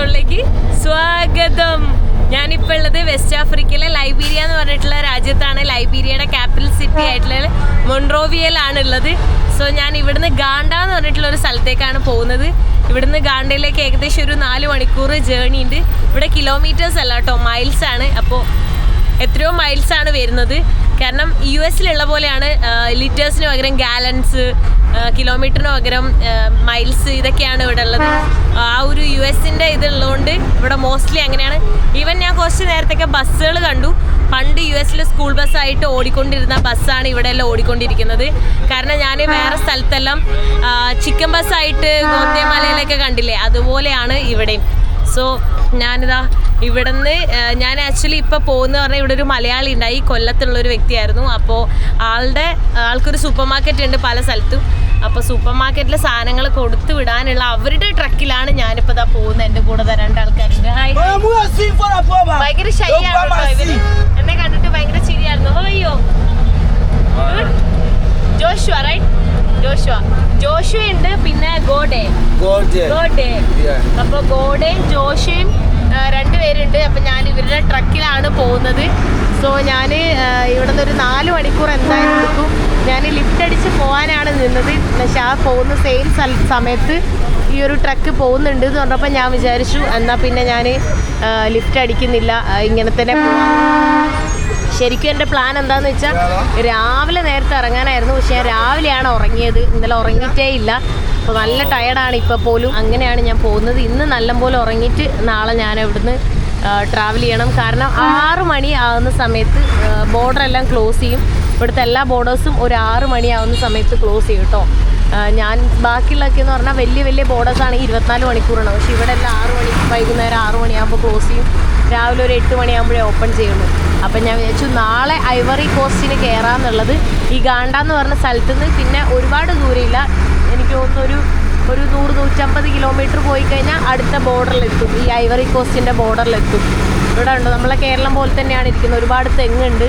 എപ്പിസോഡിലേക്ക് സ്വാഗതം. ഞാനിപ്പോൾ ഉള്ളത് വെസ്റ്റ് ആഫ്രിക്കയിലെ ലൈബീരിയ എന്ന് പറഞ്ഞിട്ടുള്ള രാജ്യത്താണ്. ലൈബീരിയയുടെ ക്യാപിറ്റൽ സിറ്റി ആയിട്ടുള്ള മൊൺറോവിയയിലാണ് ഉള്ളത്. സോ ഞാൻ ഇവിടുന്ന് ഗാണ്ട എന്ന് പറഞ്ഞിട്ടുള്ള ഒരു സ്ഥലത്തേക്കാണ് പോകുന്നത്. ഇവിടുന്ന് ഗാണ്ടയിലേക്ക് ഏകദേശം ഒരു 4 മണിക്കൂർ ജേർണി ഉണ്ട്. ഇവിടെ കിലോമീറ്റേഴ്സ് അല്ല കേട്ടോ, മൈൽസ് ആണ്. അപ്പോൾ എത്രയോ മൈൽസാണ് വരുന്നത്. കാരണം US പോലെയാണ് ലിറ്റേഴ്സിന് പകരം ഗാലൻസ്, കിലോമീറ്ററിന് പകരം മൈൽസ്, ഇതൊക്കെയാണ് ഇവിടെ ഉള്ളത്. ആ ഒരു US ഇതുള്ളതുകൊണ്ട് ഇവിടെ മോസ്റ്റ്ലി അങ്ങനെയാണ്. ഈവൻ ഞാൻ കുറച്ച് നേരത്തേക്ക് ബസ്സുകൾ കണ്ടു. പണ്ട് US സ്കൂൾ ബസ്സായിട്ട് ഓടിക്കൊണ്ടിരുന്ന ബസ്സാണ് ഇവിടെ എല്ലാം ഓടിക്കൊണ്ടിരിക്കുന്നത്. കാരണം ഞാൻ വേറെ സ്ഥലത്തെല്ലാം ചിക്കൻ ബസ്സായിട്ട് ഗോത്തേമലയിലൊക്കെ കണ്ടില്ലേ, അതുപോലെയാണ് ഇവിടെയും. സോ ഞാനിതാ ഇവിടുന്ന് ഞാൻ ആക്ച്വലി ഇപ്പോൾ പോകുന്ന പറഞ്ഞാൽ ഇവിടെ ഒരു മലയാളി ഉണ്ടായി, കൊല്ലത്തുള്ളൊരു വ്യക്തിയായിരുന്നു. അപ്പോൾ ആൾക്കൊരു സൂപ്പർ മാർക്കറ്റ് ഉണ്ട് പല സ്ഥലത്തും. അപ്പോൾ സൂപ്പർ മാർക്കറ്റിൽ സാധനങ്ങൾ കൊടുത്തു വിടാനുള്ള അവരുടെ ട്രക്കിലാണ് ഞാനിപ്പോൾ ഇതാ പോകുന്നത്. എൻ്റെ കൂടെ 2 ആൾക്കാരുണ്ട്. ഭയങ്കര ശരിയാണ് ഇവര്, എന്നെ കണ്ടിട്ട് ഭയങ്കര ശരിയായിരുന്നു. അയ്യോ ജോഷുവ, റൈറ്റ്? ജോഷുവ ഉണ്ട്, പിന്നെ ഗോഡെ. അപ്പൊ ഗോഡയും ജോഷയും 2 പേരുണ്ട്. അപ്പൊ ഞാൻ ഇവരുടെ ട്രക്കിലാണ് പോകുന്നത്. സോ ഞാൻ ഇവിടെ നിന്ന് ഒരു 4 മണിക്കൂർ എന്തായാലും എടുക്കും. ഞാൻ ലിഫ്റ്റ് അടിച്ച് പോകാനാണ് നിന്നത്. പക്ഷെ ആ പോകുന്ന സെയിം സമയത്ത് ഈ ഒരു ട്രക്ക് പോകുന്നുണ്ട് എന്ന് പറഞ്ഞപ്പോൾ ഞാൻ വിചാരിച്ചു എന്നാൽ പിന്നെ ഞാൻ ലിഫ്റ്റ് അടിക്കുന്നില്ല, ഇങ്ങനെ തന്നെ പോകാം. ശരിക്കും എൻ്റെ പ്ലാൻ എന്താണെന്ന് വെച്ചാൽ രാവിലെ നേരത്തെ ഇറങ്ങാനായിരുന്നു. പക്ഷേ ഞാൻ രാവിലെയാണ് ഉറങ്ങിയത്, ഇന്നലെ ഉറങ്ങിയിട്ടേ ഇല്ല. അപ്പോൾ നല്ല ടയർഡാണ് ഇപ്പോൾ പോലും. അങ്ങനെയാണ് ഞാൻ പോകുന്നത്. ഇന്ന് നല്ലപോലെ ഉറങ്ങിയിട്ട് നാളെ ഞാൻ ഇവിടുന്ന് ട്രാവൽ ചെയ്യണം. കാരണം 6 മണി ആകുന്ന സമയത്ത് ബോർഡറെല്ലാം ക്ലോസ് ചെയ്യും. ഇവിടുത്തെ എല്ലാ ബോർഡേഴ്സും ഒരു 6 മണിയാവുന്ന സമയത്ത് ക്ലോസ് ചെയ്യും കേട്ടോ. ഞാൻ ബാക്കിയുള്ളതൊക്കെ എന്ന് പറഞ്ഞാൽ വലിയ ബോർഡേഴ്സാണ് 24 മണിക്കൂറാണ്. പക്ഷേ ഇവിടെ എല്ലാം 6 മണി, വൈകുന്നേരം 6 മണിയാകുമ്പോൾ ക്ലോസ് ചെയ്യും. രാവിലെ ഒരു 8 മണിയാകുമ്പോഴേ ഓപ്പൺ ചെയ്യുള്ളൂ. അപ്പം ഞാൻ വിചാരിച്ചു നാളെ ഐവറി കോസ്റ്റിന് കയറാമെന്നുള്ളത്. ഈ ഗാണ്ട എന്ന് പറഞ്ഞ സ്ഥലത്ത് നിന്ന് പിന്നെ ഒരുപാട് ദൂരമില്ല, എനിക്ക് തോന്നുന്നു ഒരു 100-150 കിലോമീറ്റർ പോയി കഴിഞ്ഞാൽ അടുത്ത ബോർഡറിലെത്തും, ഈ ഐവറി കോസ്റ്റിൻ്റെ ബോർഡറിലെത്തും. ഇവിടെ ഉണ്ട് നമ്മളെ കേരളം പോലെ തന്നെയാണ് ഇരിക്കുന്നത്. ഒരുപാട് തെങ്ങുണ്ട്,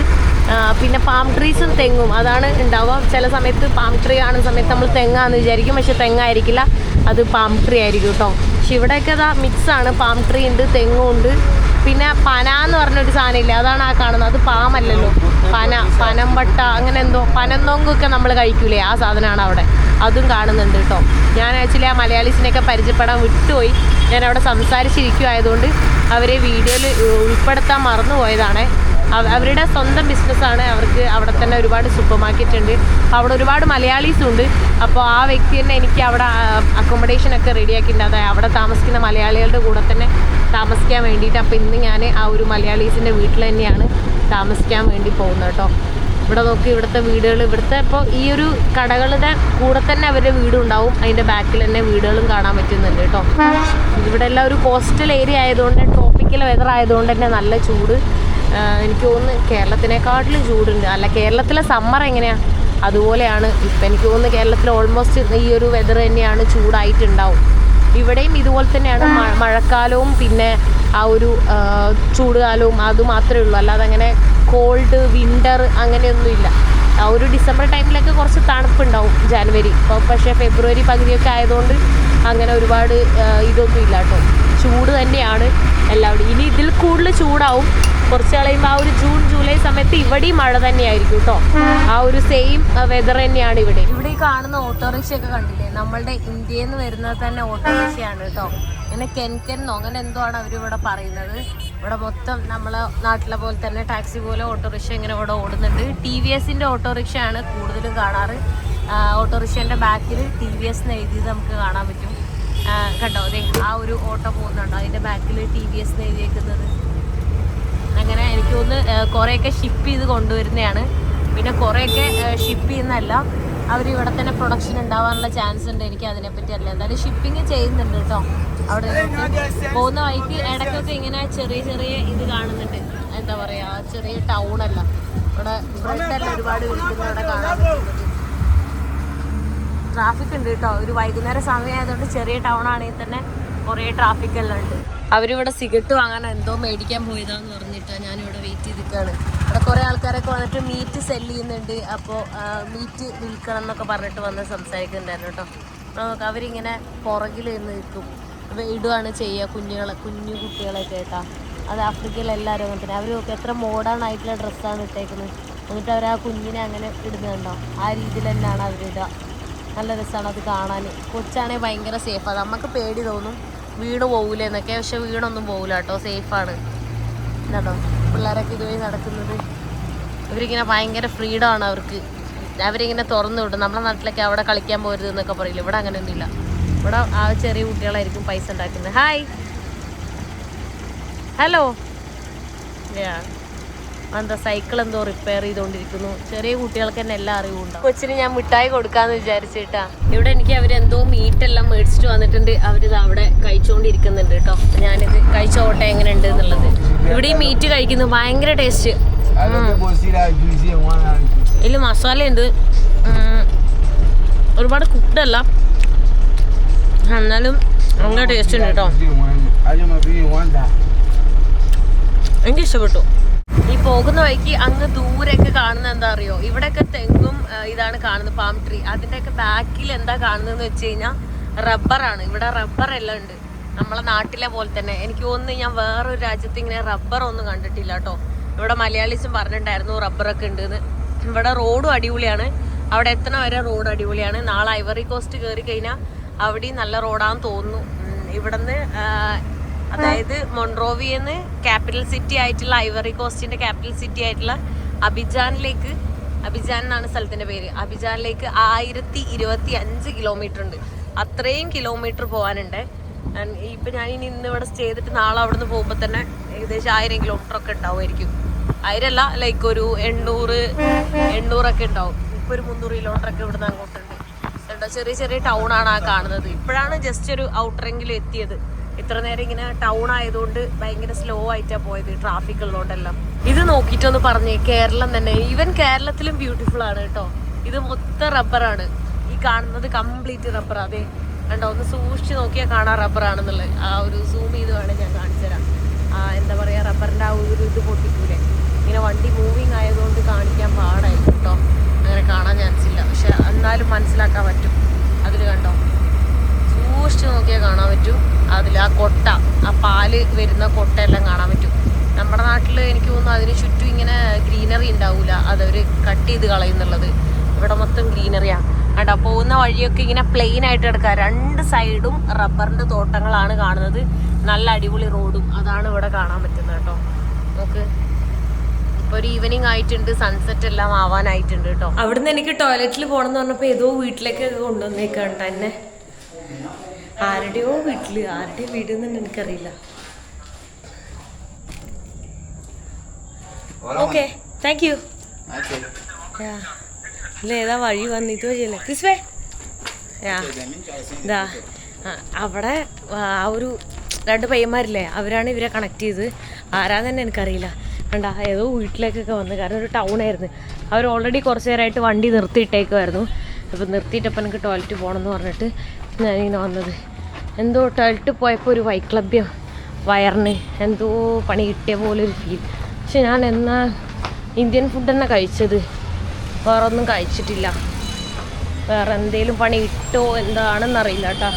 പിന്നെ പാം ട്രീസും തെങ്ങും അതാണ് ഉണ്ടാവുക. ചില സമയത്ത് പാം ട്രീ കാണുന്ന സമയത്ത് നമ്മൾ തെങ്ങാന്ന് വിചാരിക്കും, പക്ഷെ തെങ്ങായിരിക്കില്ല, അത് പാം ട്രീ ആയിരിക്കും കേട്ടോ. പക്ഷെ ഇവിടെയൊക്കെ അതാ മിക്സാണ്, പാം ട്രീ ഉണ്ട്, തെങ്ങും ഉണ്ട്. പിന്നെ പന എന്ന് പറഞ്ഞൊരു സാധനം ഇല്ലേ, അതാണ് ആ കാണുന്നത്. അത് പാമല്ലല്ലോ, പനമ്പട്ട അങ്ങനെ എന്തോ, പനന്നൊങ്കൊക്കെ നമ്മൾ കഴിക്കൂലേ, ആ സാധനമാണ് അവിടെ. അതും കാണുന്നുണ്ട് കേട്ടോ. ഞാൻ ആക്ച്വലി ആ മലയാളീസിനെയൊക്കെ പരിചയപ്പെടാൻ വിട്ടുപോയി. ഞാൻ അവിടെ സംസാരിച്ചിരിക്കുമായതുകൊണ്ട് അവരെ വീഡിയോയിൽ ഉൾപ്പെടുത്താൻ മറന്നു പോയതാണ്. അവരുടെ സ്വന്തം ബിസിനസ്സാണ്. അവർക്ക് അവിടെ തന്നെ ഒരുപാട് സൂപ്പർ മാർക്കറ്റ് ഉണ്ട്. അവിടെ ഒരുപാട് മലയാളീസും ഉണ്ട്. അപ്പോൾ ആ വ്യക്തി തന്നെ എനിക്ക് അവിടെ അക്കോമഡേഷനൊക്കെ റെഡിയാക്കിയിട്ടുണ്ട്. അതായത് അവിടെ താമസിക്കുന്ന മലയാളികളുടെ കൂടെ തന്നെ താമസിക്കാൻ വേണ്ടിയിട്ട്. അപ്പോൾ ഇന്ന് ഞാൻ ആ ഒരു മലയാളീസിൻ്റെ വീട്ടിൽ തന്നെയാണ് താമസിക്കാൻ വേണ്ടി പോകുന്നത് കേട്ടോ. ഇവിടെ നോക്കി, ഇവിടുത്തെ വീടുകൾ, ഇവിടുത്തെ ഇപ്പോൾ ഈ ഒരു കടകളുടെ കൂടെ തന്നെ അവരുടെ വീടുണ്ടാവും. അതിൻ്റെ ബാക്കിൽ തന്നെ വീടുകളും കാണാൻ പറ്റുന്നുണ്ട് കേട്ടോ. ഇവിടെ എല്ലാം ഒരു കോസ്റ്റൽ ഏരിയ ആയതുകൊണ്ട്, ട്രോപ്പിക്കൽ വെതർ ആയതുകൊണ്ട് തന്നെ നല്ല ചൂട്. എനിക്ക് തോന്നുന്നു കേരളത്തിനെക്കാട്ടിലും ചൂടുണ്ട്. അല്ല, കേരളത്തിലെ സമ്മർ എങ്ങനെയാണ് അതുപോലെയാണ് ഇപ്പം. എനിക്ക് തോന്നുന്നു കേരളത്തിൽ ഓൾമോസ്റ്റ് ഈ ഒരു വെതർ തന്നെയാണ്, ചൂടായിട്ടുണ്ടാവും. ഇവിടെയും ഇതുപോലെ തന്നെയാണ്. മഴക്കാലവും പിന്നെ ആ ഒരു ചൂടുകാലവും അതുമാത്രമേ ഉള്ളൂ. അല്ലാതെ അങ്ങനെ കോൾഡ് വിൻ്റർ അങ്ങനെയൊന്നുമില്ല. ആ ഒരു ഡിസംബർ ടൈമിലൊക്കെ കുറച്ച് തണുപ്പുണ്ടാവും, ജനുവരി. ഇപ്പോൾ പക്ഷേ ഫെബ്രുവരി പകുതിയൊക്കെ ആയതുകൊണ്ട് അങ്ങനെ ഒരുപാട് ഇതൊന്നും ഇല്ല കേട്ടോ. ചൂട് തന്നെയാണ് എല്ലാവരും. ഇനി ഇതിൽ കൂടുതൽ ചൂടാവും കുറച്ച് കളയുമ്പോൾ. ആ ഒരു ജൂൺ ജൂലൈ സമയത്ത് ഇവിടെയും മഴ തന്നെയായിരിക്കും കേട്ടോ. ആ ഒരു സെയിം വെതർ തന്നെയാണ് ഇവിടെ. ഇവിടെ ഈ കാണുന്ന ഓട്ടോറിക്ഷയൊക്കെ കണ്ടില്ലേ, നമ്മളുടെ ഇന്ത്യയിൽ നിന്ന് വരുന്നത് തന്നെ ഓട്ടോറിക്ഷയാണ് കേട്ടോ. പിന്നെ കെൻകെന്നോ അങ്ങനെ എന്തോ ആണ് അവരിവിടെ പറയുന്നത്. ഇവിടെ മൊത്തം നമ്മളെ നാട്ടിലെ പോലെ തന്നെ ടാക്സി പോലെ ഓട്ടോറിക്ഷ ഇങ്ങനെ ഇവിടെ ഓടുന്നുണ്ട്. TVSൻ്റെ ഓട്ടോറിക്ഷയാണ് കൂടുതലും കാണാറ്. ഓട്ടോറിക്ഷേൻ്റെ ബാക്കിൽ TVS എന്ന് എഴുതിയത് നമുക്ക് കാണാൻ പറ്റും. കണ്ടോ, അതെ ആ ഒരു ഓട്ടോ പോകുന്നുണ്ടോ, അതിൻ്റെ ബാക്കിൽ TVS എന്ന് എഴുതിയേക്കുന്നത്. അങ്ങനെ എനിക്ക് തോന്നുന്നു കുറേയൊക്കെ ഷിപ്പ് ചെയ്ത് കൊണ്ടുവരുന്നതാണ്. പിന്നെ കുറേയൊക്കെ ഷിപ്പ് ചെയ്യുന്നതല്ല, അവർ ഇവിടെ തന്നെ പ്രൊഡക്ഷൻ ഉണ്ടാവാനുള്ള ചാൻസ് ഉണ്ട്. എനിക്ക് അതിനെപ്പറ്റി അറിയില്ല. എന്തായാലും ഷിപ്പിംഗ് ചെയ്യുന്നുണ്ട് കേട്ടോ. അവിടെ പോകുന്ന വഴിക്ക് ഇടയ്ക്കൊക്കെ ഇങ്ങനെ ചെറിയ ഇത് കാണുന്നുണ്ട്. എന്താ പറയുക, ചെറിയ ടൗണല്ല, ഇവിടെ ബ്രെഡെല്ലാം ഒരുപാട് വിൽക്കുന്നത് ഇവിടെ കാണാൻ പറ്റുന്നത്. ട്രാഫിക് ഉണ്ട് കേട്ടോ. ഒരു വൈകുന്നേരം സമയമായതുകൊണ്ട് ചെറിയ ടൗൺ ആണെങ്കിൽ തന്നെ കുറേ ട്രാഫിക്കെല്ലാം ഉണ്ട്. അവരിവിടെ സിഗരറ്റ് വാങ്ങാൻ എന്തോ മേടിക്കാൻ പോയതാന്ന് പറഞ്ഞിട്ടാണ് ഞാനിവിടെ വെയിറ്റ് ചെയ്തിരിക്കുകയാണ്. ഇവിടെ കുറേ ആൾക്കാരൊക്കെ വന്നിട്ട് മീറ്റ് സെല് ചെയ്യുന്നുണ്ട്. അപ്പോൾ മീറ്റ് വിൽക്കണം എന്നൊക്കെ പറഞ്ഞിട്ട് വന്ന് സംസാരിക്കുന്നുണ്ടായിരുന്നു കേട്ടോ. അവരിങ്ങനെ പുറകിൽ നിന്ന് നിൽക്കും. ഇടുകയാണ് ചെയ്യുക കുഞ്ഞു കുട്ടികളെ കേട്ടാ. അത് ആഫ്രിക്കയിലെല്ലാവരും അങ്ങനെ തന്നെ. അവരൊക്കെ എത്ര മോഡേൺ ആയിട്ടുള്ള ഡ്രസ്സാണ് ഇട്ടേക്കുന്നത്. എന്നിട്ട് അവർ ആ കുഞ്ഞിനെ അങ്ങനെ ഇടുന്നുണ്ടോ, ആ രീതിയിൽ തന്നെയാണ് അവരിടുക. നല്ല രസമാണ് അത് കാണാൻ. കൊച്ചാണെങ്കിൽ ഭയങ്കര സേഫാണ്. നമുക്ക് പേടി തോന്നും വീണ് പോകില്ല എന്നൊക്കെ, പക്ഷെ വീണൊന്നും പോകില്ല കേട്ടോ, സേഫാണ്. കേട്ടോ പിള്ളേരൊക്കെ ഇതുവഴി നടക്കുന്നത്. ഇവരിങ്ങനെ ഭയങ്കര ഫ്രീഡമാണ് അവർക്ക്. അവരിങ്ങനെ തുറന്നു വിടും. നമ്മുടെ നാട്ടിലൊക്കെ അവിടെ കളിക്കാൻ പോരുത് എന്നൊക്കെ പറയില്ല. ഇവിടെ അങ്ങനെയൊന്നുമില്ല. ഇവിടെ ആ ചെറിയ കുട്ടികളായിരിക്കും പൈസ ഉണ്ടാക്കുന്നത്. Hi, hello. എന്താ സൈക്കിൾ എന്തോ റിപ്പയർ ചെയ്തുകൊണ്ടിരിക്കുന്നു. ചെറിയ കുട്ടികൾക്ക് തന്നെ എല്ലാം അറിവുണ്ടാവും. കൊച്ചിന് ഞാൻ മിഠായി കൊടുക്കാന്ന് വിചാരിച്ചിട്ടാ. ഇവിടെ എനിക്ക് അവരെന്തോ മീറ്റെല്ലാം മേടിച്ചിട്ട് വന്നിട്ടുണ്ട്. അവരിത് അവിടെ കഴിച്ചുകൊണ്ടിരിക്കുന്നുണ്ട് കേട്ടോ. ഞാനിത് കഴിച്ചോട്ടെ എങ്ങനെ ഉണ്ട് എന്നുള്ളത്. ഇവിടെ ഈ മീറ്റ് കഴിക്കുന്നു, ഭയങ്കര ടേസ്റ്റ്. ഇതിൽ മസാലയുണ്ട്, ഒരുപാട് കുക്ക്ഡല്ല, എന്നാലും ഭയങ്കര ടേസ്റ്റ് ഉണ്ട് കേട്ടോ. എനിക്ക് ഇഷ്ടപ്പെട്ടു. ഈ പോകുന്ന വഴിക്ക് അങ്ങ് ദൂരെയൊക്കെ കാണുന്ന എന്താ അറിയോ, ഇവിടെയൊക്കെ തെങ്ങും ഇതാണ് കാണുന്നത്, പാം ട്രീ. അതിൻ്റെയൊക്കെ ബാക്കിൽ എന്താ കാണുന്നതെന്ന് വെച്ച് കഴിഞ്ഞാൽ റബ്ബറാണ്. ഇവിടെ റബ്ബർ എല്ലാം ഉണ്ട്, നമ്മളെ നാട്ടിലെ പോലെ തന്നെ. എനിക്ക് തോന്നുന്നു ഞാൻ വേറൊരു രാജ്യത്ത് ഇങ്ങനെ റബ്ബർ ഒന്നും കണ്ടിട്ടില്ല കേട്ടോ. ഇവിടെ മലയാളീസും പറഞ്ഞിട്ടുണ്ടായിരുന്നു റബ്ബറൊക്കെ ഉണ്ടെന്ന്. ഇവിടെ റോഡും അടിപൊളിയാണ്, അവിടെ എത്തണ വരെ റോഡ് അടിപൊളിയാണ്. നാളെ ഐവറി കോസ്റ്റ് കയറി കഴിഞ്ഞാൽ അവിടെയും നല്ല റോഡാന്ന് തോന്നുന്നു. ഇവിടുന്ന് അതായത് മൊൺറോവിയെന്ന് ക്യാപിറ്റൽ സിറ്റി ആയിട്ടുള്ള ഐവറി കോസ്റ്റിന്റെ ക്യാപിറ്റൽ സിറ്റി ആയിട്ടുള്ള അബിജാനിലേക്ക്, അബിജാൻ എന്നാണ് സ്ഥലത്തിന്റെ പേര്, അബിജാനിലേക്ക് 1025 കിലോമീറ്റർ ഉണ്ട്. അത്രയും കിലോമീറ്റർ പോകാനുണ്ട്. ഇപ്പൊ ഞാൻ ഇന്ന് ഇവിടെ സ്റ്റേ ചെയ്തിട്ട് നാളെ അവിടെ നിന്ന് പോകുമ്പോൾ തന്നെ ഏകദേശം 1000 കിലോമീറ്റർ ഒക്കെ ഉണ്ടാവുമായിരിക്കും. 1000 അല്ല, ലൈക്ക് ഒരു 800 ഒക്കെ ഉണ്ടാവും. ഇപ്പൊ ഒരു 300 കിലോമീറ്റർ ഒക്കെ ഇവിടുന്ന് അങ്ങോട്ടുണ്ട്. ചെറിയ ചെറിയ ടൗൺ ആണ് ആ കാണുന്നത്. ഇപ്പോഴാണ് ജസ്റ്റ് ഒരു ഔട്ടറെങ്കിലും എത്തിയത്. ഇത്ര നേരം ഇങ്ങനെ ടൗൺ ആയതുകൊണ്ട് ഭയങ്കര സ്ലോ ആയിട്ടാണ് പോയത്, ട്രാഫിക് ഉള്ളതുകൊണ്ടെല്ലാം. ഇത് നോക്കിയിട്ടൊന്ന് പറഞ്ഞേ, കേരളം തന്നെ, ഈവൻ കേരളത്തിലും ബ്യൂട്ടിഫുൾ ആണ് കേട്ടോ. ഇത് മൊത്തം റബ്ബറാണ്, ഈ കാണുന്നത് കംപ്ലീറ്റ് റബ്ബർ. അതെ കണ്ടോ, ഒന്ന് സൂക്ഷിച്ച് നോക്കിയാൽ കാണാൻ റബ്ബറാണെന്നുള്ളത്. ആ ഒരു സൂം ചെയ്ത് വേണേൽ ഞാൻ കാണിച്ചു തരാം. എന്താ പറയുക, റബ്ബറിൻ്റെ ആ ഒരു ഇത് പൊട്ടിക്കൂലേ. ഇങ്ങനെ വണ്ടി മൂവിങ് ആയതുകൊണ്ട് കാണിക്കാൻ പാടായിരിക്കും കേട്ടോ, അങ്ങനെ കാണാൻ ചാൻസ് ഇല്ല. പക്ഷെ എന്നാലും മനസ്സിലാക്കാൻ പറ്റും. അതിൽ കണ്ടോ, സൂക്ഷിച്ച് നോക്കിയാൽ കാണാൻ പറ്റും. അതിൽ ആ കൊട്ട, ആ പാല് വരുന്ന കൊട്ടയെല്ലാം കാണാൻ പറ്റും. നമ്മുടെ നാട്ടിൽ എനിക്ക് തോന്നുന്നു അതിന് ചുറ്റും ഇങ്ങനെ ഗ്രീനറി ഉണ്ടാവില്ല, അതവർ കട്ട് ചെയ്ത് കളയുന്നുള്ളത്. ഇവിടെ മൊത്തം ഗ്രീനറിയാണ് കേട്ടോ. പോകുന്ന വഴിയൊക്കെ ഇങ്ങനെ പ്ലെയിൻ ആയിട്ട് കിടക്കുക. 2 സൈഡും റബ്ബറിൻ്റെ തോട്ടങ്ങളാണ് കാണുന്നത്. നല്ല അടിപൊളി റോഡും അതാണ് ഇവിടെ കാണാൻ പറ്റുന്നത് കേട്ടോ. നമുക്ക് ഇപ്പോൾ ഒരു ഈവനിങ് ആയിട്ടുണ്ട്, സൺസെറ്റ് എല്ലാം ആവാനായിട്ടുണ്ട് കേട്ടോ. അവിടുന്ന് എനിക്ക് ടോയ്ലറ്റിൽ പോകണം എന്ന് പറഞ്ഞപ്പോൾ ഏതോ വീട്ടിലേക്കൊക്കെ കൊണ്ടുവന്നേക്കാണ് കേട്ടോ എന്നെ. ആരുടെയോ വീട്ടിൽ, ആരുടെ വീട് എന്ന് എനിക്കറിയില്ല. Okay, thank you. ഇല്ല, ഏതാ വഴി വന്ന് ഇത് വഴിയല്ലേ ക്രിസ്വേ? ഇതാ അവിടെ ആ ഒരു 2 പയ്യന്മാരില്ലേ, അവരാണ് ഇവരെ കണക്ട് ചെയ്ത്. ആരാന്ന് തന്നെ എനിക്കറിയില്ല. കണ്ടാ ഏതോ വീട്ടിലേക്കൊക്കെ വന്ന്, കാരണം ഒരു ടൗൺ ആയിരുന്നു. അവർ ഓൾറെഡി കുറച്ച് നേരമായിട്ട് വണ്ടി നിർത്തിയിട്ടേക്കുമായിരുന്നു. അപ്പോൾ നിർത്തിയിട്ടപ്പോൾ എനിക്ക് ടോയ്ലറ്റ് പോകണമെന്ന് പറഞ്ഞിട്ട് ഞാനിങ്ങനെ വന്നത്. എന്തോ ടോയ്ലറ്റ് പോയപ്പോൾ ഒരു വൈക്ലഭ്യം, വയറിന് എന്തോ പണി കിട്ടിയ പോലെ ഒരു ഫീൽ. പക്ഷെ ഞാൻ എന്നാ ഇന്ത്യൻ ഫുഡ് തന്നെ കഴിച്ചത്, വേറെ ഒന്നും കഴിച്ചിട്ടില്ല. വേറെ എന്തെങ്കിലും പണി കിട്ടോ എന്താണെന്നറിയില്ല കേട്ടോ,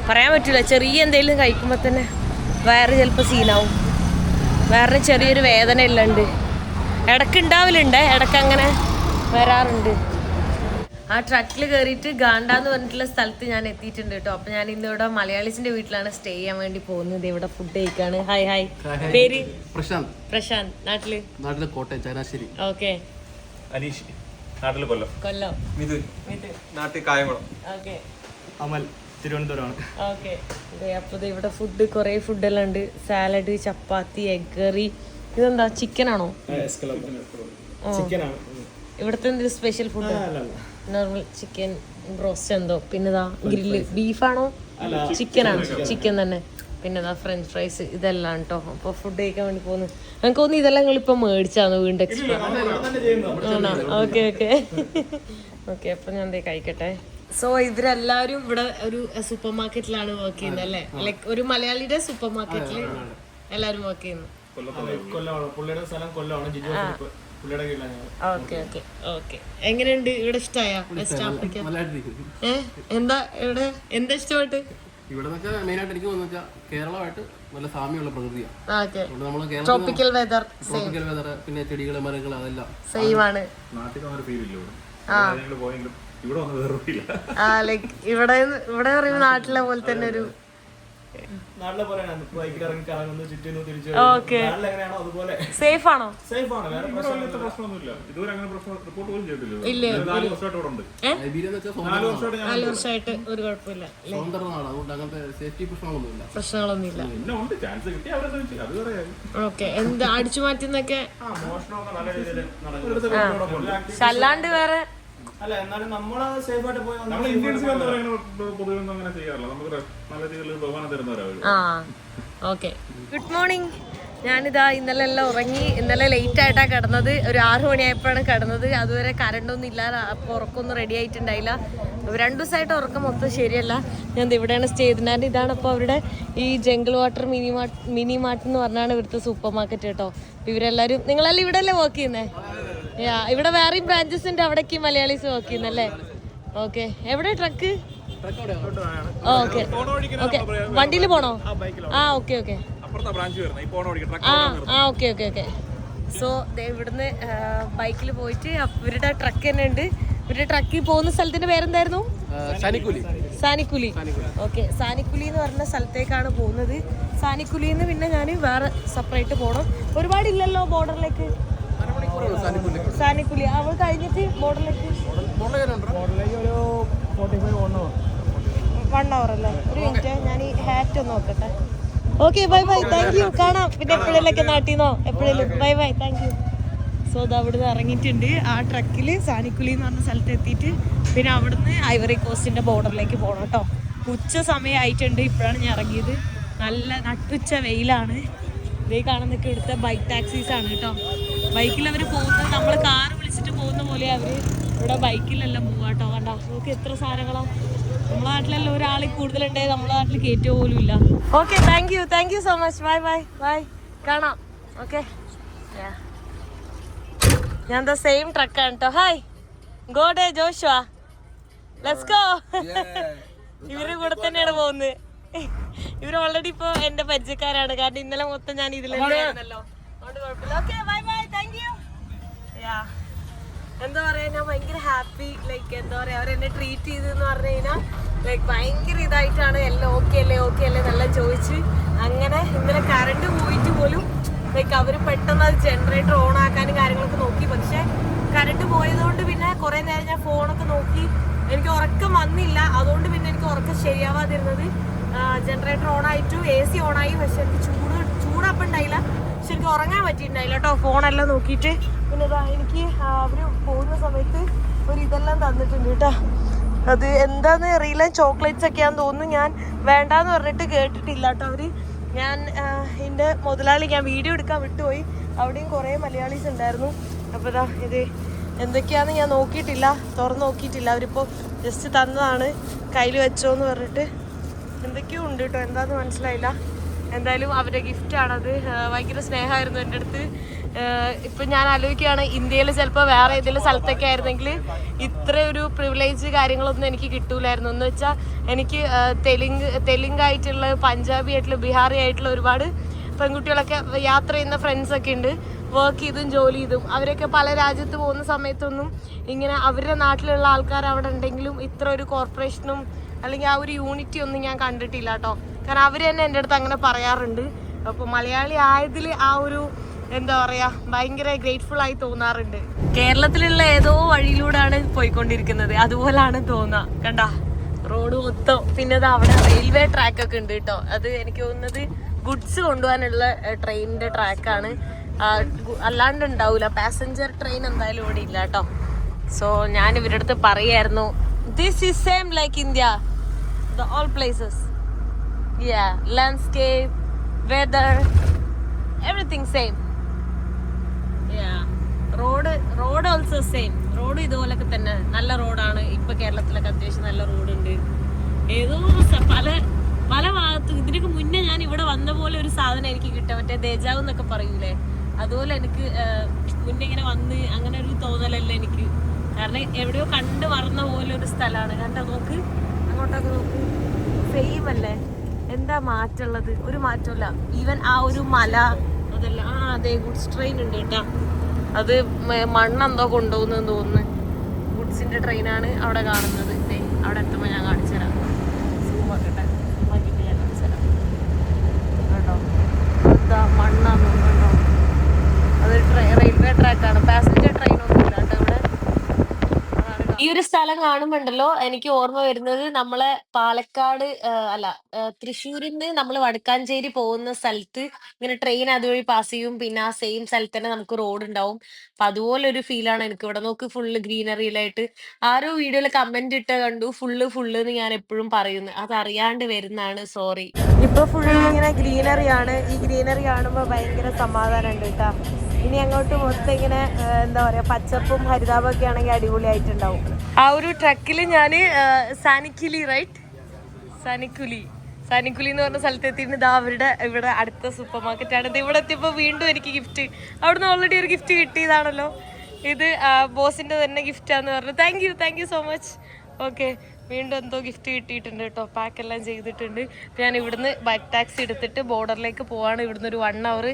പറയാൻ പറ്റില്ല. ചെറിയ എന്തെങ്കിലും കഴിക്കുമ്പോൾ തന്നെ വയറ് ചിലപ്പോൾ സീനാവും. വേറെ ചെറിയൊരു വേദന എല്ലാം ഉണ്ട്, ഇടയ്ക്ക് ഉണ്ടാവലുണ്ട്, ഇടയ്ക്ക് അങ്ങനെ വരാറുണ്ട്. ആ ട്രക്കിൽ കയറിയിട്ട് ഗാണ്ട എന്ന് പറഞ്ഞിട്ടുള്ള സ്ഥലത്ത് ഞാൻ എത്തിയിട്ടുണ്ട് കേട്ടോ. അപ്പം ഞാൻ ഇന്നിവിടെ മലയാളീസിന്റെ വീട്ടിലാണ് സ്റ്റേ ചെയ്യാൻ വേണ്ടി പോകുന്നത്. ഇവിടെ ഫുഡ് കഴിക്കാണ്. ഹായ് ഹായ്, പേര്? പ്രശാന്ത്. പ്രശാന്ത്, നാട്ടില് കോട്ടയം ചങ്ങനാശ്ശേരി. ഓക്കെ. അനീഷ്, നാട്ടില് കൊല്ലം. കൊല്ലം. മിഥുൻ, നാട്ടിൽ കായംകുളം. ഓക്കെ. അമൽ, തിരുവനന്തപുരമാണ്. ഓക്കെ. അപ്പോൾ ഇവിടെ ഫുഡ് കുറേ ഫുഡെല്ലാം ഉണ്ട്. സാലഡ്, ചപ്പാത്തി, എഗ് കറി. ഇതെന്താ, ചിക്കൻ ആണോ? ഇവിടുത്തെ എന്തൊരു special food? Normal chicken broast എന്തോ. പിന്നെതാ ഗ്രില്ല്, ബീഫാണോ ചിക്കനാണോ? ചിക്കൻ തന്നെ. പിന്നെതാ ഫ്രഞ്ച് ഫ്രൈസ്, ഇതെല്ലാം കേട്ടോ. അപ്പോൾ ഫുഡ് കഴിക്കാൻ വേണ്ടി പോകുന്നു. എനിക്ക് തോന്നുന്നു ഇതെല്ലാം നിങ്ങളിപ്പോൾ മേടിച്ചാന്ന് വീണ്ടും എക്സ്ട്രാ ആണോ? Okay okay okay. അപ്പം ഞാൻ എന്തേ കഴിക്കട്ടെ. സോ ഇവരെല്ലാവരും ഇവിടെ ഒരു സൂപ്പർ മാർക്കറ്റിലാണ് വർക്ക് ചെയ്യുന്നത് അല്ലേ? ലൈക്ക് ഒരു മലയാളിയുടെ സൂപ്പർ മാർക്കറ്റിൽ എല്ലാവരും വർക്ക് ചെയ്യുന്നു. Okay okay okay. എങ്ങനെയുണ്ട് ഇവിടെ? ഇഷ്ടമായ വെസ്റ്റ് ആഫ്രിക്ക? എന്താ ഇവിടെ എന്താ ഇഷ്ടപ്പെട്ട്? ഇവിടെ നിന്നൊക്കെ മെയിനായിട്ട് എനിക്ക് തോന്നുന്നു വെച്ചാൽ കേരളമായിട്ട് നല്ല സാമ്യമുള്ള പ്രകൃതിയാണ്. ഓക്കെ നമ്മൾ ട്രോപ്പിക്കൽ വെതർ ട്രോപ്പിക്കൽ വെതർ, പിന്നെ ചെടികൾ, മരങ്ങൾ, അതെല്ലാം സെയിം ആണ്. ലൈക്ക് ഇവിടെ പറയുമ്പോൾ നാട്ടിലെ പോലെ തന്നെ ഒരു നാട്ടിലെ പോലെയാണ്. ബൈക്കിൽ ഇറങ്ങി കറങ്ങുന്നു, ചുറ്റുന്നു, തിരിച്ചു. ഓക്കെ നാട്ടിലെങ്ങനെയാണോ അതുപോലെ സേഫ് ആണോ? സേഫ് ആണ്. വേറെ പ്രശ്നമൊന്നുമില്ല. ഇതുവരെ അങ്ങനെ റിപ്പോർട്ട് പോലും ചെയ്തിട്ടില്ല. ഇല്ലേ? 4 വർഷമായിട്ട് ഇവിടെ ഉണ്ട്. 4 വർഷമായിട്ട് ഞാൻ 4 വർഷമായിട്ട് ഒരു കുഴപ്പമില്ല, സ്വന്തം നാടാണ്. അതുകൊണ്ട് അങ്ങനത്തെ സേഫ്റ്റി പ്രശ്നങ്ങളൊന്നുമില്ല. പ്രശ്നങ്ങളൊന്നുമില്ല. പിന്നെ ഉണ്ട്, ചാൻസ് കിട്ടി അവരെ അത് പറയാം. ഓക്കെ. എന്ത് അടിച്ചു മാറ്റുന്നൊക്കെ മോഷണമൊക്കെ നല്ല രീതിയിൽ നടക്കുന്നു. അല്ലാണ്ട് വേറെ അല്ല, എന്നാലും നമ്മള് സേഫ് ആയിട്ട് പോയി നമ്മൾ ഇന്ത്യൻസ് പൊതുവെ ഒന്നും അങ്ങനെ ചെയ്യാറില്ല. നമുക്ക് നല്ല രീതിയിൽ ബഹുമാനം തരുന്നവരാണ്. ഓക്കെ. Good morning. ഞാനിതാ ഇന്നലെ എല്ലാം ഉറങ്ങി. ഇന്നലെ ലേറ്റ് ആയിട്ടാണ് കിടന്നത്. ഒരു 6 മണിയായപ്പോഴാണ് കിടന്നത്. അതുവരെ കറണ്ടൊന്നും ഇല്ല. അപ്പോൾ ഉറക്കമൊന്നും റെഡി ആയിട്ടുണ്ടായില്ല. 2 ദിവസമായിട്ട് ഉറക്കം മൊത്തം ശരിയല്ല. ഞാൻ ഇവിടെയാണ് സ്റ്റേ ചെയ്തിട്ടുണ്ടായിരുന്നത്. ഇതാണ് അപ്പോൾ അവരുടെ ഈ ജംഗിൾ വാട്ടർ മിനി മാർട്ട് എന്ന് പറഞ്ഞാണ് ഇവിടുത്തെ സൂപ്പർ മാർക്കറ്റ് കേട്ടോ. അപ്പോൾ ഇവരെല്ലാവരും, നിങ്ങളെല്ലാം ഇവിടെ അല്ലേ വർക്ക് ചെയ്യുന്നത്? ഇവിടെ വേറെയും ബ്രാഞ്ചസ് ഉണ്ട്. അവിടേക്ക് മലയാളീസ് വർക്ക് ചെയ്യുന്നല്ലേ? ഓക്കെ. എവിടെ ട്രക്ക്? Okay okay. വണ്ടിയിൽ പോണോ? Okay okay. Okay okay okay. So ഇവിടുന്ന് ബൈക്കിൽ പോയിട്ട് ഇവരുടെ ട്രക്ക് തന്നെ ഉണ്ട്. ഇവരുടെ ട്രക്കിൽ പോകുന്ന സ്ഥലത്തിന്റെ പേരെന്തായിരുന്നു? സാനിക്കുലി. ഓക്കെ. സാനിക്കുലി എന്ന് പറഞ്ഞ സ്ഥലത്തേക്കാണ് പോകുന്നത്. സാനിക്കുലിന്ന് പിന്നെ ഞാൻ വേറെ സെപ്പറേറ്റ് പോകണം. ഒരുപാടില്ലല്ലോ ബോർഡറിലേക്ക്. സാനിക്കുലി അവൾ കഴിഞ്ഞിട്ട് ബോർഡറിലേക്ക് 1 hour അല്ലേ? ഒരു മിനിറ്റ്, ഞാൻ ഈ ഹാറ്റ് ഒന്ന് നോക്കട്ടെ. Okay, bye bye, thank you. കാണാം പിന്നെ എപ്പോഴെങ്കിലൊക്കെ നാട്ടിന്നോ എപ്പോഴേലും. Bye bye, thank you. So അത് അവിടുന്ന് ഇറങ്ങിയിട്ടുണ്ട്. ആ ട്രക്കിൽ സാനിക്കുലി എന്ന് പറഞ്ഞ സ്ഥലത്ത് എത്തിയിട്ട് പിന്നെ അവിടുന്ന് ഐവറി കോസ്റ്റിന്റെ ബോർഡറിലേക്ക് പോകണം കേട്ടോ. ഉച്ച സമയമായിട്ടുണ്ട്. ഇപ്പോഴാണ് ഞാൻ ഇറങ്ങിയത്. നല്ല നട്ടുച്ച വെയിലാണ്. ഇതേ കാണുന്നൊക്കെ ഇവിടുത്തെ ബൈക്ക് ടാക്സീസ് ആണ് കേട്ടോ. ബൈക്കിൽ അവർ പോകുന്നത് നമ്മൾ കാറ് വിളിച്ചിട്ട് പോകുന്ന പോലെ അവർ ഇവിടെ ബൈക്കിലെല്ലാം പോവാ കേട്ടോ. കണ്ടോ, നമുക്ക് എത്ര സാധനങ്ങളാണ്. നമ്മളെ നാട്ടിലെല്ലാം ഒരാളിൽ കൂടുതലുണ്ടായി നമ്മളെ നാട്ടിൽ കയറ്റുക പോലും ഇല്ല. Okay, thank you so much. Bye bye bye, കാണാം. ഓക്കെ. ഞാൻ ദ സെയിം ട്രക്കാണ് കേട്ടോ. Hi, go day Joshua, let's go. ഇവരുടെ കൂടെ തന്നെയാണ് പോകുന്നത്. ഇവർ ഓൾറെഡി ഇപ്പൊ എന്റെ പരിചയക്കാരാണ്. കാരണം ഇന്നലെ മൊത്തം ഞാൻ ഇതിലെല്ലായിരുന്നല്ലോ. അതുകൊണ്ട് കുഴപ്പമില്ല. Okay, bye bye, thank U. എന്താ പറയാ, ഞാൻ ഭയങ്കര ഹാപ്പി. ലൈക്ക് എന്താ പറയാ, അവരെന്നെ ട്രീറ്റ് ചെയ്തെന്ന് പറഞ്ഞു കഴിഞ്ഞാൽ ലൈക്ക് ഭയങ്കര ഇതായിട്ടാണ്. എല്ലാം ഓക്കെ അല്ലേ എന്നെല്ലാം ചോദിച്ച്. അങ്ങനെ ഇന്നലെ കറണ്ട് പോയിട്ട് പോലും ലൈക്ക് അവർ പെട്ടെന്ന് അത് ജനറേറ്റർ ഓൺ ആക്കാനും കാര്യങ്ങളൊക്കെ നോക്കി. പക്ഷെ കറണ്ട് പോയതുകൊണ്ട് പിന്നെ കുറെ നേരം ഞാൻ ഫോണൊക്കെ നോക്കി. എനിക്ക് ഉറക്കം വന്നില്ല. അതുകൊണ്ട് പിന്നെ എനിക്ക് ഉറക്കം ശരിയാവാതിരുന്നത്. ജനറേറ്റർ ഓൺ ആയിട്ടു, AC ഓണായി. പക്ഷെ എനിക്ക് ചൂടപ്പം ഉണ്ടായില്ല. പക്ഷെ എനിക്ക് ഉറങ്ങാൻ പറ്റിയിട്ടുണ്ടായില്ല കേട്ടോ, ഫോണെല്ലാം നോക്കിയിട്ട്. പിന്നെ ഇതാ എനിക്ക് അവർ പോകുന്ന സമയത്ത് ഒരു ഇതെല്ലാം തന്നിട്ടുണ്ട് കേട്ടോ. അത് എന്താന്ന് അറിയില്ല, ചോക്ലേറ്റ്സ് ഒക്കെയാന്ന് തോന്നുന്നു. ഞാൻ വേണ്ടാന്ന് പറഞ്ഞിട്ട് കേട്ടിട്ടില്ല കേട്ടോ അവര്. ഞാൻ എൻ്റെ മുതലാളി, ഞാൻ വീഡിയോ എടുക്കാൻ വിട്ടുപോയി. അവിടെയും കുറേ മലയാളീസ് ഉണ്ടായിരുന്നു. അപ്പോൾ ഇതാ ഇത് എന്തൊക്കെയാന്ന് ഞാൻ നോക്കിയിട്ടില്ല, തുറന്ന് നോക്കിയിട്ടില്ല. അവരിപ്പോൾ ജസ്റ്റ് തന്നതാണ്, കയ്യിൽ വെച്ചോന്ന് പറഞ്ഞിട്ട്. എന്തൊക്കെയോ ഉണ്ട് കേട്ടോ, എന്താന്ന് മനസ്സിലായില്ല. എന്തായാലും അവരുടെ ഗിഫ്റ്റാണത്. ഭയങ്കര സ്നേഹമായിരുന്നു എൻ്റെ അടുത്ത്. ഇപ്പം ഞാൻ ആലോചിക്കുകയാണ്, ഇന്ത്യയിൽ ചിലപ്പോൾ വേറെ ഏതെങ്കിലും സ്ഥലത്തൊക്കെ ആയിരുന്നെങ്കിൽ ഇത്ര ഒരു പ്രിവിലേജ് കാര്യങ്ങളൊന്നും എനിക്ക് കിട്ടൂലായിരുന്നു. എന്ന് വെച്ചാൽ എനിക്ക് തെലുങ്കായിട്ടുള്ള, പഞ്ചാബി ആയിട്ടുള്ള, ബീഹാറി ആയിട്ടുള്ള ഒരുപാട് പെൺകുട്ടികളൊക്കെ യാത്ര ചെയ്യുന്ന ഫ്രണ്ട്സൊക്കെ ഉണ്ട്. വർക്ക് ചെയ്തും ജോലി ചെയ്തും അവരൊക്കെ പല രാജ്യത്ത് പോകുന്ന സമയത്തൊന്നും ഇങ്ങനെ അവരുടെ നാട്ടിലുള്ള ആൾക്കാർ അവിടെ ഉണ്ടെങ്കിലും ഇത്ര ഒരു കോർപ്പറേഷനും അല്ലെങ്കിൽ ആ ഒരു യൂണിറ്റി ഒന്നും ഞാൻ കണ്ടിട്ടില്ല കേട്ടോ. കാരണം അവർ തന്നെ എൻ്റെ അടുത്ത് അങ്ങനെ പറയാറുണ്ട്. അപ്പോൾ മലയാളി ആയതിൽ ആ ഒരു എന്താ പറയുക, ഭയങ്കര ഗ്രേറ്റ്ഫുൾ ആയി തോന്നാറുണ്ട്. കേരളത്തിലുള്ള ഏതോ വഴിയിലൂടെയാണ് പോയിക്കൊണ്ടിരിക്കുന്നത്, അതുപോലാണ് തോന്നുക. കണ്ട റോഡ് മൊത്തം. പിന്നെ അത് അവിടെ റെയിൽവേ ട്രാക്ക് ഒക്കെ ഉണ്ട് കേട്ടോ. അത് എനിക്ക് തോന്നുന്നത് ഗുഡ്സ് കൊണ്ടുപോകാനുള്ള ട്രെയിനിന്റെ ട്രാക്കാണ്. അല്ലാണ്ട് ഉണ്ടാവില്ല. പാസഞ്ചർ ട്രെയിൻ എന്തായാലും ഇവിടെ ഇല്ല കേട്ടോ. സോ ഞാൻ ഇവരുടെ അടുത്ത് പറയായിരുന്നു, this is same like India, the all places. Yeah, landscape, weather, everything same. Yeah, road also same. Road ഇതുപോലൊക്കെ തന്നെ നല്ല റോഡാണ്. ഇപ്പൊ കേരളത്തിലൊക്കെ അത്യാവശ്യം നല്ല റോഡുണ്ട്. ഏതോ പല ഭാഗത്തും ഇതിനൊക്കെ മുന്നേ ഞാൻ ഇവിടെ വന്ന പോലെ ഒരു സാധനം എനിക്ക് കിട്ടുക, മറ്റേ ദേജാവ് എന്നൊക്കെ പറയൂലേ, അതുപോലെ എനിക്ക് മുന്നേ ഇങ്ങനെ വന്ന് അങ്ങനെ ഒരു തോന്നലല്ല എനിക്ക്. കാരണം എവിടെയോ കണ്ടു മറന്ന പോലെ ഒരു സ്ഥലമാണ്. കണ്ടോ, നോക്ക് അങ്ങോട്ടൊക്കെ നോക്ക്, സെയിം അല്ലേ? എന്താ മാറ്റമുള്ളത്? ഒരു മാറ്റമില്ല. ഈവൻ ആ ഒരു മല അതെല്ലാം അതെ ഗുഡ്സ് ട്രെയിൻ ഉണ്ട് കേട്ടാ. അത് മണ്ണെന്തോ കൊണ്ടുപോകുന്നെന്ന് തോന്നുന്നു. ഗുഡ്സിന്റെ ട്രെയിനാണ് അവിടെ കാണുന്നത്. അവിടെ എത്തുമ്പോൾ ഞാൻ കാണിച്ചു തരാം. സൂം ആക്കട്ടെ. സൂമാക്കിയിട്ട് ഞാൻ കാണിച്ചു തരാം. കേട്ടോ എന്താ മണ്ണാന്ന് കണ്ടോ? അത് റെയിൽവേ ട്രാക്കാണ്. പാസഞ്ചർ ട്രെയിൻ ഒന്നും ഇല്ല കേട്ടോ ഇവിടെ. ഈ ഒരു സ്ഥലം കാണുമ്പോണ്ടല്ലോ എനിക്ക് ഓർമ്മ വരുന്നത് നമ്മളെ പാലക്കാട് അല്ല തൃശ്ശൂരിൽ നിന്ന് നമ്മൾ വടക്കാഞ്ചേരി പോകുന്ന സ്ഥലത്ത് ഇങ്ങനെ ട്രെയിൻ അതുവഴി പാസ് ചെയ്യും. പിന്നെ ആ സെയിം സ്ഥലത്ത് തന്നെ നമുക്ക് റോഡ് ഉണ്ടാവും. അപ്പൊ അതുപോലൊരു ഫീലാണ് എനിക്ക് ഇവിടെ. നോക്ക് ഫുള്ള് ഗ്രീനറിയിലായിട്ട്. ആരോ വീഡിയോയിൽ കമന്റ് ഇട്ട കണ്ടു ഫുള്ള് എന്ന് ഞാൻ എപ്പോഴും പറയുന്നു. അത് അറിയാണ്ട് വരുന്നതാണ്, സോറി. ഇപ്പൊ ഫുള്ള് ഇങ്ങനെ ഗ്രീനറിയാണ്. ഈ ഗ്രീനറി കാണുമ്പോ ഭയങ്കര സമാധാനം ഉണ്ട് കേട്ടാ. ഇനി അങ്ങോട്ട് മൊത്തം ഇങ്ങനെ എന്താ പറയാ പച്ചപ്പും ഹരിതാപം ഒക്കെ ആണെങ്കിൽ അടിപൊളിയായിട്ടുണ്ടാവും. ആ ഒരു ട്രക്കിൽ ഞാൻ സാനിക്കുലി എന്ന് പറഞ്ഞ സ്ഥലത്ത് എത്തിയിട്ട് ഇതാ അവരുടെ ഇവിടെ അടുത്ത സൂപ്പർ മാർക്കറ്റാണ്. ഇത് ഇവിടെ എത്തിയപ്പോൾ വീണ്ടും എനിക്ക് ഗിഫ്റ്റ്, അവിടുന്ന് ഓൾറെഡി ഒരു ഗിഫ്റ്റ് കിട്ടിയതാണല്ലോ. ഇത് ബോസിന്റെ തന്നെ ഗിഫ്റ്റാന്ന് പറഞ്ഞു. Thank you so much. Okay, വീണ്ടും എന്തോ ഗിഫ്റ്റ് കിട്ടിയിട്ടുണ്ട് കേട്ടോ. പാക്കെല്ലാം ചെയ്തിട്ടുണ്ട്. ഞാൻ ഇവിടുന്ന് ബൈക്ക് ടാക്സി എടുത്തിട്ട് ബോർഡറിലേക്ക് പോവാണ്. ഇവിടുന്ന് ഒരു 1 hour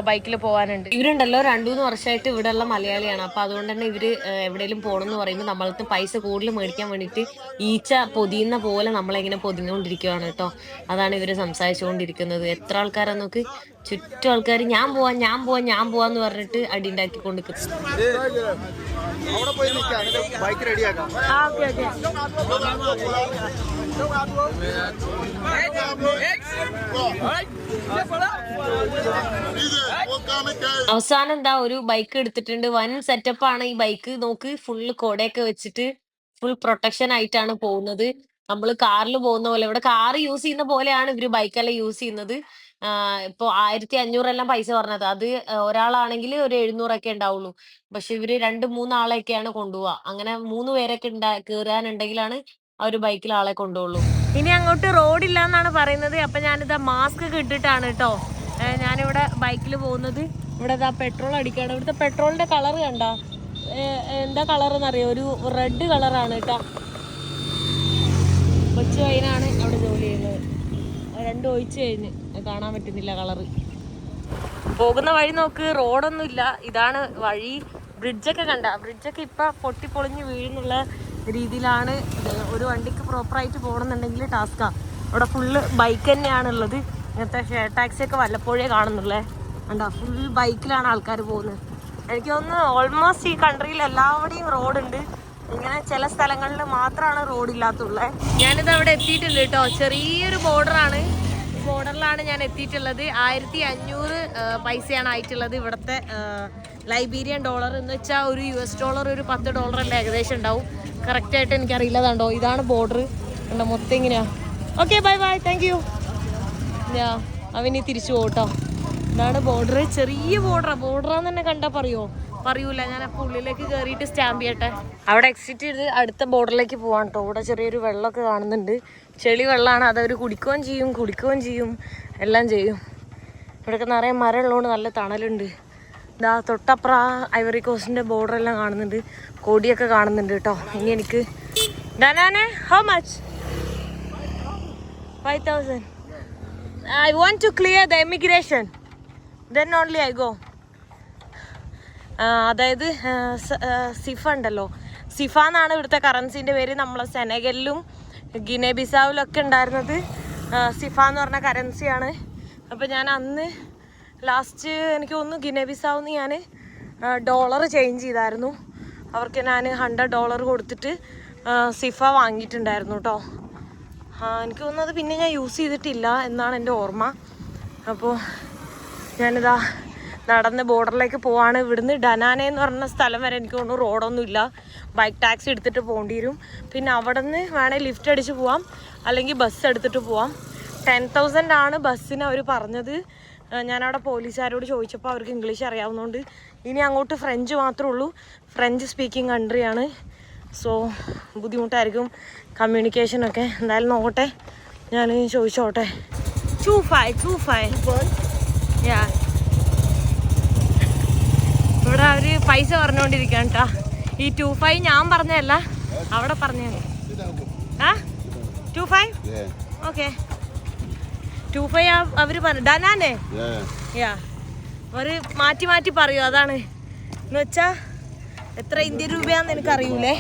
ബൈക്കിൽ പോകാനുണ്ട്. ഇവരുണ്ടല്ലോ 2-3 വർഷമായിട്ട് ഇവിടെയുള്ള മലയാളിയാണ്. അപ്പോൾ അതുകൊണ്ട് തന്നെ ഇവർ എവിടെയെങ്കിലും പോകണമെന്ന് പറയുമ്പോൾ നമ്മളടുത്ത് പൈസ കൂടുതൽ മേടിക്കാൻ വേണ്ടിയിട്ട് ഈച്ച പൊതിയുന്ന പോലെ നമ്മളെങ്ങനെ പൊതിഞ്ഞുകൊണ്ടിരിക്കുകയാണ് കേട്ടോ. അതാണ് ഇവർ സംസാരിച്ചുകൊണ്ടിരിക്കുന്നത്. എത്ര ആൾക്കാരാണ് നോക്ക്, ചുറ്റും ആൾക്കാർ ഞാൻ പോവാന്ന് പറഞ്ഞിട്ട് അടി ഉണ്ടാക്കിക്കൊണ്ട്. അവസാനം എന്താ ഒരു ബൈക്ക് എടുത്തിട്ടുണ്ട്. വൻ സെറ്റപ്പാണ് ഈ ബൈക്ക്. നോക്ക് ഫുള്ള് കൊടയൊക്കെ വെച്ചിട്ട് ഫുൾ പ്രൊട്ടക്ഷൻ ആയിട്ടാണ് പോകുന്നത്. നമ്മൾ കാറിൽ പോകുന്ന പോലെ, ഇവിടെ കാർ യൂസ് ചെയ്യുന്ന പോലെയാണ് ഇവര് ബൈക്കെല്ലാം യൂസ് ചെയ്യുന്നത്. ഇപ്പൊ 1500 എല്ലാം പൈസ പറഞ്ഞത്. അത് ഒരാളാണെങ്കിൽ ഒരു 700 ഉണ്ടാവുള്ളൂ. പക്ഷെ ഇവര് 2-3 ആളെയൊക്കെയാണ് കൊണ്ടുപോവുക. അങ്ങനെ 3 പേരൊക്കെ കയറാനുണ്ടെങ്കിലാണ് ആ ഒരു ബൈക്കിൽ ആളെ കൊണ്ടുപോകുള്ളൂ. ഇനി അങ്ങോട്ട് റോഡില്ല എന്നാണ് പറയുന്നത്. അപ്പൊ ഞാനിതാ മാസ്ക് ഒക്കെ ഇട്ടിട്ടാണ് കേട്ടോ ഞാനിവിടെ ബൈക്കിൽ പോകുന്നത്. ഇവിടെ ഇതാ പെട്രോൾ അടിക്കാണ്. ഇവിടുത്തെ പെട്രോളിന്റെ കളർ കണ്ടോ? എന്താ കളർ എന്നറിയോ? ഒരു റെഡ് കളറാണ് കേട്ടോ. കൊച്ചു വൈനാണ് അവിടെ ജോലി ചെയ്യുന്നത്. 2 ഒഴിച്ച് കഴിഞ്ഞ് കാണാൻ പറ്റുന്നില്ല കളറ്. പോകുന്ന വഴി നോക്ക്, റോഡൊന്നും ഇല്ല. ഇതാണ് വഴി. ബ്രിഡ്ജൊക്കെ കണ്ട, ബ്രിഡ്ജൊക്കെ ഇപ്പൊ പൊട്ടിപ്പൊളിഞ്ഞ് വീഴുന്നുള്ള രീതിയിലാണ്. ഒരു വണ്ടിക്ക് പ്രോപ്പറായിട്ട് പോകണമെന്നുണ്ടെങ്കിൽ ടാസ്കാ. ഇവിടെ ഫുള്ള് ബൈക്ക് തന്നെയാണുള്ളത്. ഇങ്ങനത്തെ ഷെയർ ടാക്സി ഒക്കെ വല്ലപ്പോഴേ കാണുന്നുള്ളേ. കണ്ടോ, ഫുൾ ബൈക്കിലാണ് ആൾക്കാർ പോകുന്നത്. എനിക്ക് തോന്നുന്നു ഓൾമോസ്റ്റ് ഈ കൺട്രിയിൽ എല്ലാവിടെയും റോഡുണ്ട്. ഇങ്ങനെ ചില സ്ഥലങ്ങളിൽ മാത്രമാണ് റോഡില്ലാത്തുള്ളത്. ഞാനിത് അവിടെ എത്തിയിട്ടുണ്ട് കേട്ടോ. ചെറിയൊരു ബോർഡറാണ്. ഈ ബോർഡറിലാണ് ഞാൻ എത്തിയിട്ടുള്ളത്. 1500 പൈസയാണ് ആയിട്ടുള്ളത്. ഇവിടുത്തെ ലൈബീരിയൻ ഡോളർ എന്ന് വെച്ചാൽ ഒരു US ഡോളർ ഒരു $10 അല്ല ഏകദേശം ഉണ്ടാവും. കറക്റ്റായിട്ട് എനിക്കറിയില്ല. കണ്ടോ, ഇതാണ് ബോർഡർ. കണ്ടോ മൊത്തം ഇങ്ങനെയാ. Okay, by thank U. Avani തിരിച്ചു പോകട്ടോ. ഇതാണ് ബോർഡർ. ചെറിയ ബോർഡറാന്ന് തന്നെ കണ്ടാ പറയൂല. ഞാൻ അപ്പോൾ ഉള്ളിലേക്ക് കയറിയിട്ട് സ്റ്റാമ്പ് ചെയ്യട്ടെ. അവിടെ എക്സിറ്റ് ചെയ്ത് അടുത്ത ബോർഡറിലേക്ക് പോവാൻ കേട്ടോ. ഇവിടെ ചെറിയൊരു വെള്ളമൊക്കെ കാണുന്നുണ്ട്. ചെളി വെള്ളമാണ്. അതവർ കുടിക്കുകയും ചെയ്യും എല്ലാം ചെയ്യും. ഇവിടെയൊക്കെ നിറയെ മരം ഉള്ളതുകൊണ്ട് നല്ല തണലുണ്ട്. ഇതാ തൊട്ടപ്പുറ ഐവറി കോസ്റ്റിൻ്റെ ബോർഡറെല്ലാം കാണുന്നുണ്ട്. കൊടിയൊക്കെ കാണുന്നുണ്ട് കേട്ടോ. ഇനി എനിക്ക് ഡനാനെ how much? 5000. I want to clear the immigration. Then only I go. അതായത് സിഫ ഉണ്ടല്ലോ, സിഫ എന്നാണ് ഇവിടുത്തെ കറൻസിൻ്റെ പേര്. നമ്മളെ സെനഗലിലും ഗിനെ ബിസാവിലൊക്കെ ഉണ്ടായിരുന്നത് സിഫ എന്ന് പറഞ്ഞ കറൻസിയാണ്. അപ്പോൾ ഞാൻ അന്ന് ലാസ്റ്റ് എനിക്ക് തോന്നുന്നു ഗിനെ ബിസാവിന്ന് ഞാൻ ഡോളർ ചേഞ്ച് ചെയ്തായിരുന്നു. അവർക്ക് ഞാൻ $100 കൊടുത്തിട്ട് സിഫ വാങ്ങിയിട്ടുണ്ടായിരുന്നു കേട്ടോ. എനിക്ക് തോന്നുന്നത് പിന്നെ ഞാൻ യൂസ് ചെയ്തിട്ടില്ല എന്നാണ് എൻ്റെ ഓർമ്മ. അപ്പോൾ ഞാനിതാ നടന്ന് ബോർഡറിലേക്ക് പോവാണ്. ഇവിടുന്ന് ഡനാനെ എന്ന് പറഞ്ഞ സ്ഥലം വരെ എനിക്ക് തോന്നുന്നു റോഡൊന്നുമില്ല. ബൈക്ക് ടാക്സി എടുത്തിട്ട് പോകേണ്ടി വരും. പിന്നെ അവിടെ നിന്ന് വേണേൽ ലിഫ്റ്റ് അടിച്ച് പോവാം, അല്ലെങ്കിൽ ബസ് എടുത്തിട്ട് പോവാം. 10,000 ആണ് ബസ്സിന് അവർ പറഞ്ഞത്. ഞാനവിടെ പോലീസുകാരോട് ചോദിച്ചപ്പോൾ അവർക്ക് ഇംഗ്ലീഷ് അറിയാവുന്നതുകൊണ്ട് ഇനി അങ്ങോട്ട് ഫ്രഞ്ച് മാത്രമേ ഉള്ളൂ. French speaking കൺട്രിയാണ്. സോ ബുദ്ധിമുട്ടായിരിക്കും കമ്മ്യൂണിക്കേഷനൊക്കെ. എന്തായാലും നോക്കട്ടെ, ഞാൻ ചോദിച്ചോട്ടെ. 25 ഇവിടെ അവർ പൈസ പറഞ്ഞുകൊണ്ടിരിക്കുകയാണ് കേട്ടോ. ഈ 25 ഞാൻ പറഞ്ഞതല്ല, അവിടെ പറഞ്ഞാണ്. 25 ഓക്കെ 25 അവര് പറഞ്ഞു ഡനാനെ യാ അവര് മാറ്റി മാറ്റി പറയൂ അതാണ് എന്ന് വെച്ചാ എത്ര ഇന്ത്യൻ രൂപയാന്ന് എനിക്ക് അറിയൂലേ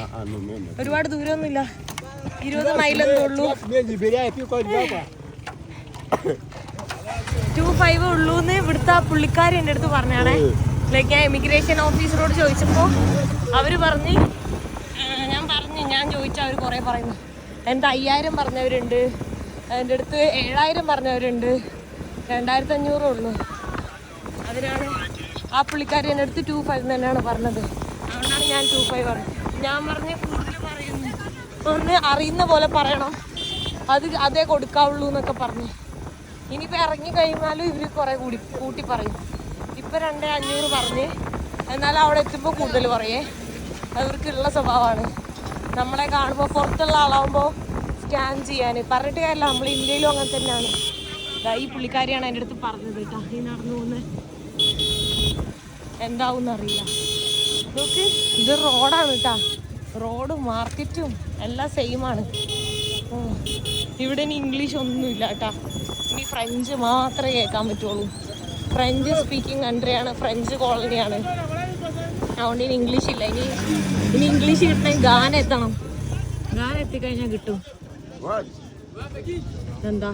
ഒരുപാട് ദൂരമൊന്നുമില്ല 20 മൈലെന്തേ ഉള്ളൂ 25 ഉള്ളൂന്ന് ഇവിടുത്തെ ആ പുള്ളിക്കാരി എൻ്റെ അടുത്ത് പറഞ്ഞാണേ ലൈക്ക് ഞാൻ ഇമിഗ്രേഷൻ ഓഫീസറോട് ചോദിച്ചപ്പോൾ അവര് പറഞ്ഞ് ഞാൻ ചോദിച്ചാൽ അവർ കുറേ പറയുന്നു എന്താ 5000 പറഞ്ഞവരുണ്ട് അതിൻ്റെ അടുത്ത് 7000 പറഞ്ഞവരുണ്ട് 2500 ഉള്ളൂ അതിനാണ് ആ പുള്ളിക്കാരി എൻ്റെ അടുത്ത് 25 തന്നെയാണ് പറഞ്ഞത് അതുകൊണ്ടാണ് ഞാൻ 25 പറഞ്ഞത് ഞാൻ പറഞ്ഞ് കൂടുതൽ പറയുന്നു ഒന്ന് അറിയുന്ന പോലെ പറയണം അതേ കൊടുക്കാവുള്ളൂ എന്നൊക്കെ പറഞ്ഞു ഇനിയിപ്പോൾ ഇറങ്ങി കഴിഞ്ഞാലും ഇവർ കുറേ കൂട്ടി പറയും ഇപ്പം 2500 പറഞ്ഞ് എന്നാലും അവിടെ എത്തുമ്പോൾ കൂടുതൽ പറയേ അവർക്കുള്ള സ്വഭാവമാണ് നമ്മളെ കാണുമ്പോൾ പുറത്തുള്ള ആളാകുമ്പോൾ സ്കാൻ ചെയ്യാൻ പറഞ്ഞിട്ട് കാര്യമില്ല നമ്മൾ ഇന്ത്യയിലും അങ്ങനെ തന്നെയാണ് ഈ പുള്ളിക്കാരിയാണ് എൻ്റെ അടുത്ത് പറഞ്ഞത് കേട്ടോ ഈ നടന്നു പോകുന്നത് എന്താവും അറിയില്ല നോക്ക് ഇത് റോഡാണ് കേട്ടോ റോഡും മാർക്കറ്റും എല്ലാം സെയിമാണ് ഇവിടെ ഇനി ഇംഗ്ലീഷ് ഒന്നുമില്ല കേട്ടോ ഇനി ഫ്രഞ്ച് മാത്രമേ കേൾക്കാൻ പറ്റുള്ളൂ ഫ്രഞ്ച് സ്പീക്കിംഗ് കൺട്രിയാണ് ഫ്രഞ്ച് കോളനിയാണ് അതുകൊണ്ട് ഇനി ഇംഗ്ലീഷ് ഇല്ല ഇനി ഇംഗ്ലീഷ് കിട്ടണമെങ്കിൽ ഗാന എത്തണം ഗാന എത്തിക്കഴിഞ്ഞാൽ കിട്ടും എന്താ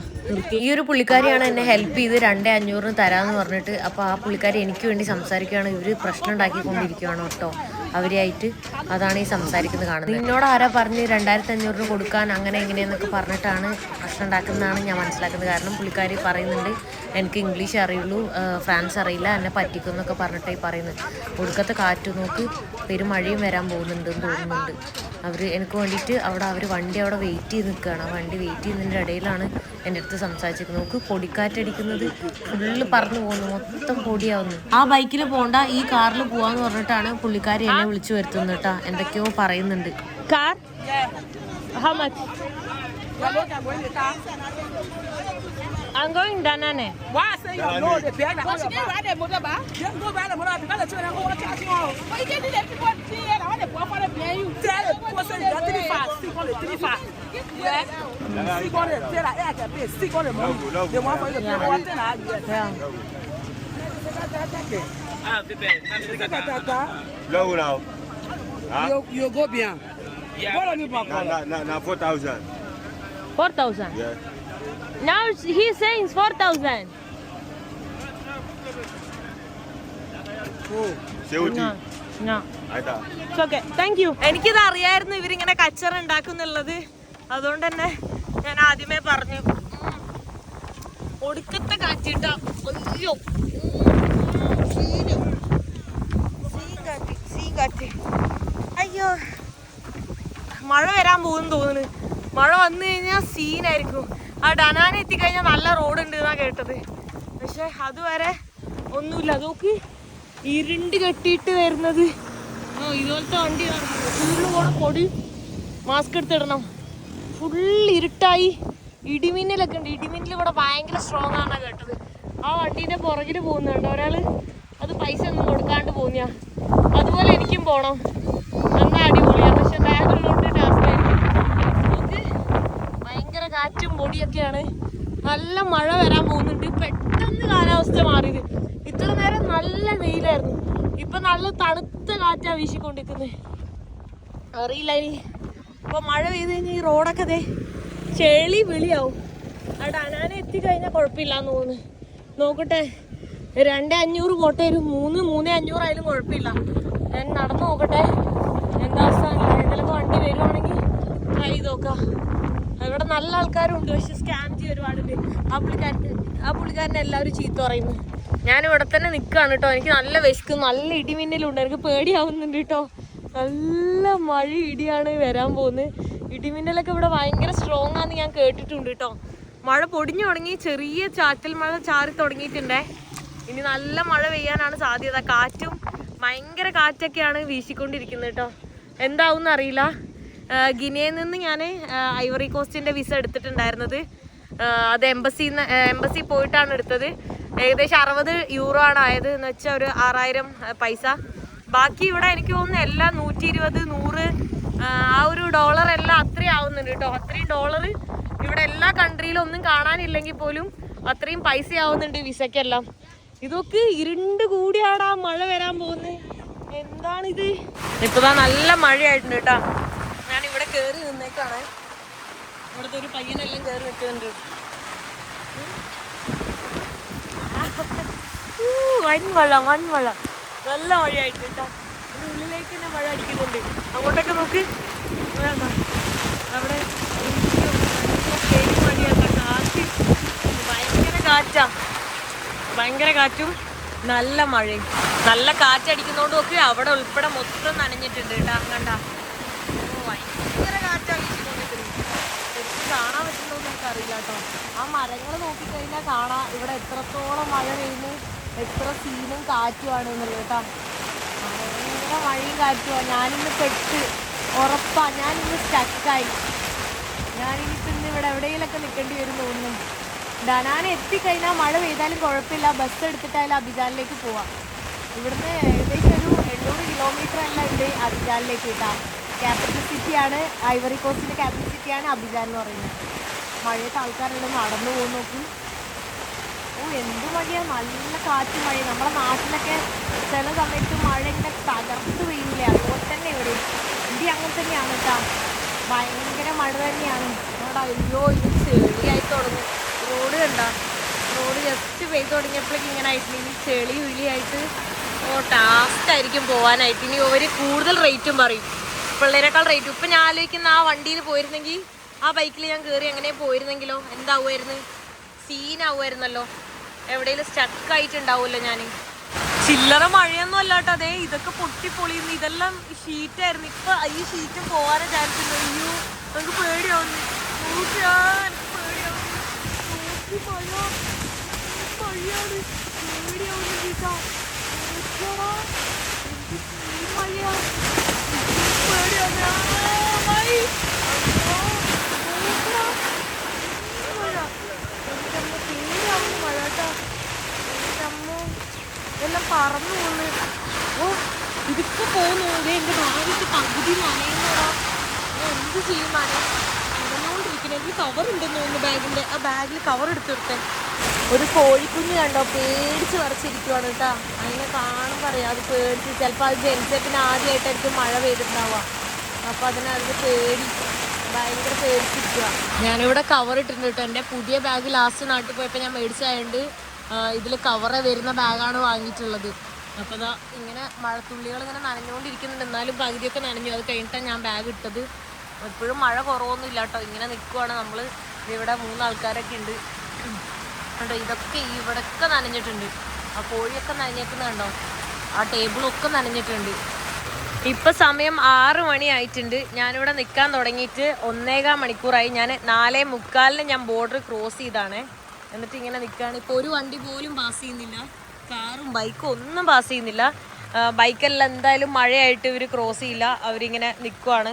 ഈ ഒരു പുള്ളിക്കാരിയാണ് എന്നെ ഹെൽപ്പ് ചെയ്ത് 2500 തരാമെന്ന് പറഞ്ഞിട്ട് അപ്പോൾ ആ പുള്ളിക്കാരി എനിക്ക് വേണ്ടി സംസാരിക്കുകയാണ് ഇവർ പ്രശ്നം ഉണ്ടാക്കിക്കൊണ്ടിരിക്കുകയാണ് കേട്ടോ അവരായിട്ട് അതാണ് ഈ സംസാരിക്കുന്നത് കാണുന്നത് നിന്നോട് ആരാ പറഞ്ഞ് 2500 കൊടുക്കാൻ അങ്ങനെ എങ്ങനെയെന്നൊക്കെ പറഞ്ഞിട്ടാണ് പ്രശ്നം ഉണ്ടാക്കുന്നതാണ് ഞാൻ മനസ്സിലാക്കുന്നത് കാരണം പുള്ളിക്കാരി പറയുന്നുണ്ട് എനിക്ക് ഇംഗ്ലീഷ് അറിയുള്ളൂ ഫ്രാൻസ് അറിയില്ല എന്നെ പറ്റിക്കുമെന്നൊക്കെ പറഞ്ഞിട്ടായി പറയുന്നത് ഒടുക്കത്തെ കാറ്റ് നോക്ക് പെരുമഴയും വരാൻ പോകുന്നുണ്ടെന്ന് തോന്നുന്നുണ്ട് അവർ എനിക്ക് വേണ്ടിയിട്ട് അവർ വണ്ടി അവിടെ വെയിറ്റ് ചെയ്ത് നിൽക്കുകയാണ് ആ വണ്ടി വെയിറ്റ് ചെയ്യുന്നതിൻ്റെ ഇടയിലാണ് എൻ്റെ അടുത്ത് സംസാരിച്ചിരിക്കുന്നത് നോക്ക് പൊടിക്കാറ്റടിക്കുന്നത് ഫുള്ള് പറന്നു പോകുന്നു മൊത്തം പൊടിയാവുന്നു ആ ബൈക്കിൽ പോകണ്ട ഈ കാറിൽ പോവാന്ന് പറഞ്ഞിട്ടാണ് പുള്ളിക്കാരി എന്നെ വിളിച്ചു വരുത്തുന്നത് കേട്ടോ എന്തൊക്കെയോ പറയുന്നുണ്ട് car I'm going Danane. Why say you know the bag? Why she didn't ride that motor bar? Just go by the motor because the children go to charge you. But you can't do that people see it. I want to go for the plane. You tell the person you got 35, stick on the 35. Yeah. Stick on the tell I can pay. Stick on the money. They want for you to pay one thing. Low now. You go bien. What are you Now 4,000. 4,000. Yeah. Now he's saying 4,000. Seuti. No. Aida. It's okay. Thank you. എനിക്കിത് അറിയായിരുന്നു ഇവരിങ്ങനെ കച്ചറ ഉണ്ടാക്കുന്നുള്ളത് അതുകൊണ്ട് തന്നെ ഞാൻ ആദ്യമേ പറഞ്ഞു ഒടുക്കത്തെ കാറ്റിട്ട അയ്യോ കാറ്റ് അയ്യോ മഴ വരാൻ പോകുന്നു തോന്നുന്നു മഴ വന്നു കഴിഞ്ഞാൽ സീനായിരിക്കും ആ ഡനാന എത്തിക്കഴിഞ്ഞാൽ നല്ല റോഡ് ഉണ്ട് എന്നാ കേട്ടത് പക്ഷെ അതുവരെ ഒന്നുമില്ല നോക്ക് ഇരുണ്ട് കെട്ടിയിട്ട് വരുന്നത് ഇതുപോലത്തെ വണ്ടി ഫുള്ള് പോണ പൊടി മാസ്ക് എടുത്തിടണം ഫുൾ ഇരുട്ടായി ഇടിമിന്നലൊക്കെ ഉണ്ട് ഇടിമിന്നൽ ഇവിടെ ഭയങ്കര സ്ട്രോങ് ആണെന്നാ കേട്ടത് ആ വണ്ടീൻ്റെ പുറകിൽ പോകുന്നുണ്ട് ഒരാൾ അത് പൈസ ഒന്നും കൊടുക്കാണ്ട് പോകുന്ന അതുപോലെ എനിക്കും പോകണം എന്നാ അടിപൊളിയാണ് പക്ഷെ ബാഗുള്ളതുകൊണ്ട് ടാസ്കായിരിക്കും നമുക്ക് ഭയങ്കര കാറ്റും പൊടിയൊക്കെയാണ് നല്ല മഴ വരാൻ പോകുന്നുണ്ട് പെട്ടെന്ന് കാലാവസ്ഥ മാറിയത് ഇത്ര നേരം നല്ല വെയിലായിരുന്നു ഇപ്പൊ നല്ല തണുത്ത കാറ്റാ വീശിക്കൊണ്ടിരിക്കുന്നത് അറിയില്ല ഇനി ഇപ്പൊ മഴ പെയ്ത് കഴിഞ്ഞാൽ ഈ റോഡൊക്കെ ദേ ചെളി വിളിയാവും അവിടെ അനാന എത്തിക്കഴിഞ്ഞാൽ കുഴപ്പമില്ലാന്ന് തോന്നുന്നു നോക്കട്ടെ 2500 പോട്ടെ ഒരു 3,500 ആയാലും കുഴപ്പമില്ല ഞാൻ നടന്നു നോക്കട്ടെ എന്താ അവസ്ഥ ഏതെങ്കിലും വണ്ടി വരുവാണെങ്കിൽ ട്രൈ ചെയ്ത് നോക്കാം ഇവിടെ നല്ല ആൾക്കാരുണ്ട് പക്ഷെ സ്കാം ചെയ്ത് ഒരുപാടുണ്ട് ആ പുള്ളിക്കാരനെ എല്ലാവരും ചീത്ത പറയുന്നു ഞാൻ ഇവിടെ തന്നെ നിൽക്കുകയാണ് കേട്ടോ എനിക്ക് നല്ല വിശക്കും നല്ല ഇടിമിന്നലുണ്ട് എനിക്ക് പേടിയാവുന്നുണ്ട് കേട്ടോ നല്ല മഴ ഇടിയാണ് വരാൻ പോകുന്നത് ഇടിമിന്നലൊക്കെ ഇവിടെ ഭയങ്കര സ്ട്രോങ് ആണെന്ന് ഞാൻ കേട്ടിട്ടുണ്ട് കേട്ടോ മഴ പൊടിഞ്ഞു തുടങ്ങി ചെറിയ ചാറ്റൽ മഴ ചാറി തുടങ്ങിയിട്ടുണ്ടേ ഇനി നല്ല മഴ പെയ്യാനാണ് സാധ്യത കാറ്റും ഭയങ്കര കാറ്റൊക്കെയാണ് വീശിക്കൊണ്ടിരിക്കുന്നത് കേട്ടോ എന്താവും അറിയില്ല ഗിനിയയിൽ നിന്ന് ഞാൻ ഐവറി കോസ്റ്റിൻ്റെ വിസ എടുത്തിട്ടുണ്ടായിരുന്നത് അത് എംബസി പോയിട്ടാണ് എടുത്തത് ഏകദേശം 60 യൂറോ ആണ് ആയത് എന്ന് വെച്ചാൽ ഒരു 6000 പൈസ ബാക്കി ഇവിടെ എനിക്ക് തോന്നുന്നു എല്ലാം 120 100 ആ ഒരു ഡോളർ എല്ലാം അത്രയും ആവുന്നുണ്ട് കേട്ടോ അത്രയും ഡോളർ ഇവിടെ എല്ലാ കൺട്രിയിലും ഒന്നും കാണാനില്ലെങ്കിൽ പോലും അത്രയും പൈസ ആവുന്നുണ്ട് വിസയ്ക്കെല്ലാം. ഇതൊക്കെ ഇരുണ്ട് കൂടിയാടാ മഴ വരാൻ പോകുന്നത്. എന്താണിത്? ഇപ്പതാ നല്ല മഴയായിട്ടുണ്ട് കേട്ടാ. ഞാൻ ഇവിടെ കേറി നിന്നേക്കാണ്. ഇവിടുത്തെ ഒരു പയ്യനെല്ലാം കേറി നിൽക്കുന്നുണ്ട്. വൻമഴ നല്ല മഴയായിട്ട് കേട്ടോ. ഉള്ളിലേക്ക് തന്നെ മഴ അടിക്കുന്നുണ്ട്. അങ്ങോട്ടൊക്കെ നോക്ക്, അവിടെ കാറ്റ്, ഭയങ്കര കാറ്റും നല്ല മഴയും. നല്ല കാറ്റടിക്കുന്നോണ്ട് നോക്ക് അവിടെ ഉൾപ്പെടെ മൊത്തം നനഞ്ഞിട്ടുണ്ട് കേട്ടാ. കണ്ട ഭയങ്കര കാറ്റാ വീശിക്കൊണ്ടിരിക്കുന്നത്. ശരിക്കും കാണാൻ പറ്റുന്നോന്ന് എനിക്കറിയില്ല കേട്ടോ. ആ മരങ്ങൾ നോക്കിക്കഴിഞ്ഞാൽ കാണാം ഇവിടെ എത്രത്തോളം മഴ പെയ്യുന്നു, എത്ര സീനും കാറ്റുമാണ് എന്നുള്ളത് കേട്ടോ. ഭയങ്കര മഴയും കാറ്റുമാണ്. ഞാനിന്ന് പെട്ട് ഉറപ്പാ. ഞാനിന്ന് സ്റ്റക്കായി. ഞാനിനിയിപ്പോൾ ഇന്ന് ഇവിടെ എവിടെയെങ്കിലൊക്കെ നിൽക്കേണ്ടി വരും തോന്നുന്നു. ഡനാന എത്തിക്കഴിഞ്ഞാൽ മഴ പെയ്താലും കുഴപ്പമില്ല, ബസ് എടുത്തിട്ടായാലും അബിജാനിലേക്ക് പോവാം. ഇവിടുന്ന് ഏകദേശം ഒരു 800 കിലോമീറ്റർ എല്ലാം ഉണ്ട് അബിജാനിലേക്ക് കിട്ടാം. ക്യാപിറ്റൽ സിറ്റിയാണ്, ഐവറി കോസ്റ്റിൻ്റെ ക്യാപിറ്റൽ സിറ്റിയാണ് അബിജാൻ എന്ന് പറയുന്നത്. മഴയത്ത് ആൾക്കാരെല്ലാം നടന്നു പോകുന്നു നോക്കും. എന്ത് മഴയാണ്, നല്ല കാറ്റും മഴയും. നമ്മുടെ നാട്ടിലൊക്കെ ചില സമയത്ത് മഴ ഇങ്ങനെ തകർത്ത് പെയ്യില്ലേ, അതുപോലെ തന്നെ ഇവിടെ ഇന്ത്യ അങ്ങനെ തന്നെയാണ് കേട്ടോ. ഭയങ്കര മഴ തന്നെയാണ് അവിടെ. അയ്യോ ഇത് ചെളിയായി തുടങ്ങും. റോഡ് കണ്ട, റോഡ് ജസ്റ്റ് പെയ്ത് തുടങ്ങിയപ്പോഴേക്കും ഇങ്ങനെ ആയിട്ടില്ല. ഇനി ചെളി ഉള്ളിയായിട്ട് ടാസ്ക്കായിരിക്കും പോകാനായിട്ട്. ഇനി ഒരു കൂടുതൽ റേറ്റും പറയും, പിള്ളേരെക്കാൾ റേറ്റും. ഇപ്പം ഞാൻ ആലോചിക്കുന്ന ആ വണ്ടിയിൽ പോയിരുന്നെങ്കിൽ, ആ ബൈക്കിൽ ഞാൻ കയറി എങ്ങനെ പോയിരുന്നെങ്കിലോ എന്താവുമായിരുന്നു, സീനാവുമായിരുന്നല്ലോ. എവിടെയെങ്കിലും സ്റ്റക്കായിട്ടുണ്ടാവുമല്ലോ ഞാൻ. ചില്ലറ മഴയൊന്നും അല്ലാട്ടോ. അതേ ഇതൊക്കെ പൊട്ടിപ്പൊളിയുന്നു. ഇതെല്ലാം ഷീറ്റായിരുന്നു. ഇപ്പം ഈ ഷീറ്റ് പോകാനേ ചാൻസ് ഉണ്ട്. അയ്യോ നമുക്ക് പേടിയാവുന്നു. എനിക്ക് പേടിയാവുന്നു. മഴയാണ് പേടിയാവുന്നു കേട്ടോ. മഴയാണ് പേടിയാവുന്നു. മഴ കേട്ടോ. എല്ലാം പറന്നു പോകുന്നു. ഇതിപ്പോ പോകുന്നു. എൻ്റെ ഭാവിക്ക് പകുതി നനയുന്നതാ. എന്ത് ചെയ്യും? നനഞ്ഞുകൊണ്ടിരിക്കുന്നത്. എനിക്ക് കവർ ഉണ്ടെന്ന് തോന്നുന്നു ബാഗിൻ്റെ. ആ ബാഗിൽ കവർ എടുത്തെടുത്തേ. ഒരു കോഴിക്കുഞ്ഞ് കണ്ടോ, പേടിച്ച് വരച്ചിരിക്കുവാണ് കേട്ടോ. അതിനെ കാണുമ്പോൾ അറിയാം അത് പേടിച്ച്. ചിലപ്പോൾ അത് ജനിച്ചപ്പിന് ആദ്യമായിട്ടായിരിക്കും മഴ പെയ്തിട്ടുണ്ടാവുക. അപ്പോൾ അതിനത് പേടി, ഭയങ്കര പേടിച്ചിരിക്കുക. ഞാനിവിടെ കവർ ഇട്ടിട്ടുണ്ട് കേട്ടോ. എൻ്റെ പുതിയ ബാഗ് ലാസ്റ്റ് നാട്ടിൽ പോയപ്പോൾ ഞാൻ മേടിച്ചായതുകൊണ്ട് ഇതിൽ കവറ് വരുന്ന ബാഗാണ് വാങ്ങിയിട്ടുള്ളത്. അപ്പോൾ അതാ ഇങ്ങനെ മഴത്തുള്ളികൾ ഇങ്ങനെ നനഞ്ഞുകൊണ്ടിരിക്കുന്നുണ്ട്. എന്നാലും പകുതിയൊക്കെ നനഞ്ഞു. അത് കഴിഞ്ഞിട്ടാണ് ഞാൻ ബാഗ് ഇട്ടത്. എപ്പോഴും മഴ കുറവൊന്നും ഇല്ല കേട്ടോ. ഇങ്ങനെ നിൽക്കുവാണ് നമ്മൾ. ഇവിടെ 3 ആൾക്കാരൊക്കെ ഉണ്ട് കേട്ടോ. ഇതൊക്കെ ഇവിടെയൊക്കെ നനഞ്ഞിട്ടുണ്ട്. ആ കോഴിയൊക്കെ നനഞ്ഞേക്കുന്നത് കണ്ടോ. ആ ടേബിളൊക്കെ നനഞ്ഞിട്ടുണ്ട്. ഇപ്പം സമയം 6 മണി ആയിട്ടുണ്ട്. ഞാനിവിടെ നിൽക്കാൻ തുടങ്ങിയിട്ട് 1.25 മണിക്കൂറായി. ഞാൻ 4:45 ഞാൻ ബോർഡർ ക്രോസ് ചെയ്താണ്. എന്നിട്ട് ഇങ്ങനെ നിൽക്കുകയാണ്. ഇപ്പോൾ ഒരു വണ്ടി പോലും പാസ് ചെയ്യുന്നില്ല. കാറും ബൈക്കും ഒന്നും പാസ് ചെയ്യുന്നില്ല. ബൈക്കെല്ലാം എന്തായാലും മഴയായിട്ട് ഇവർ ക്രോസ് ചെയ്യില്ല. അവരിങ്ങനെ നിൽക്കുവാണ്.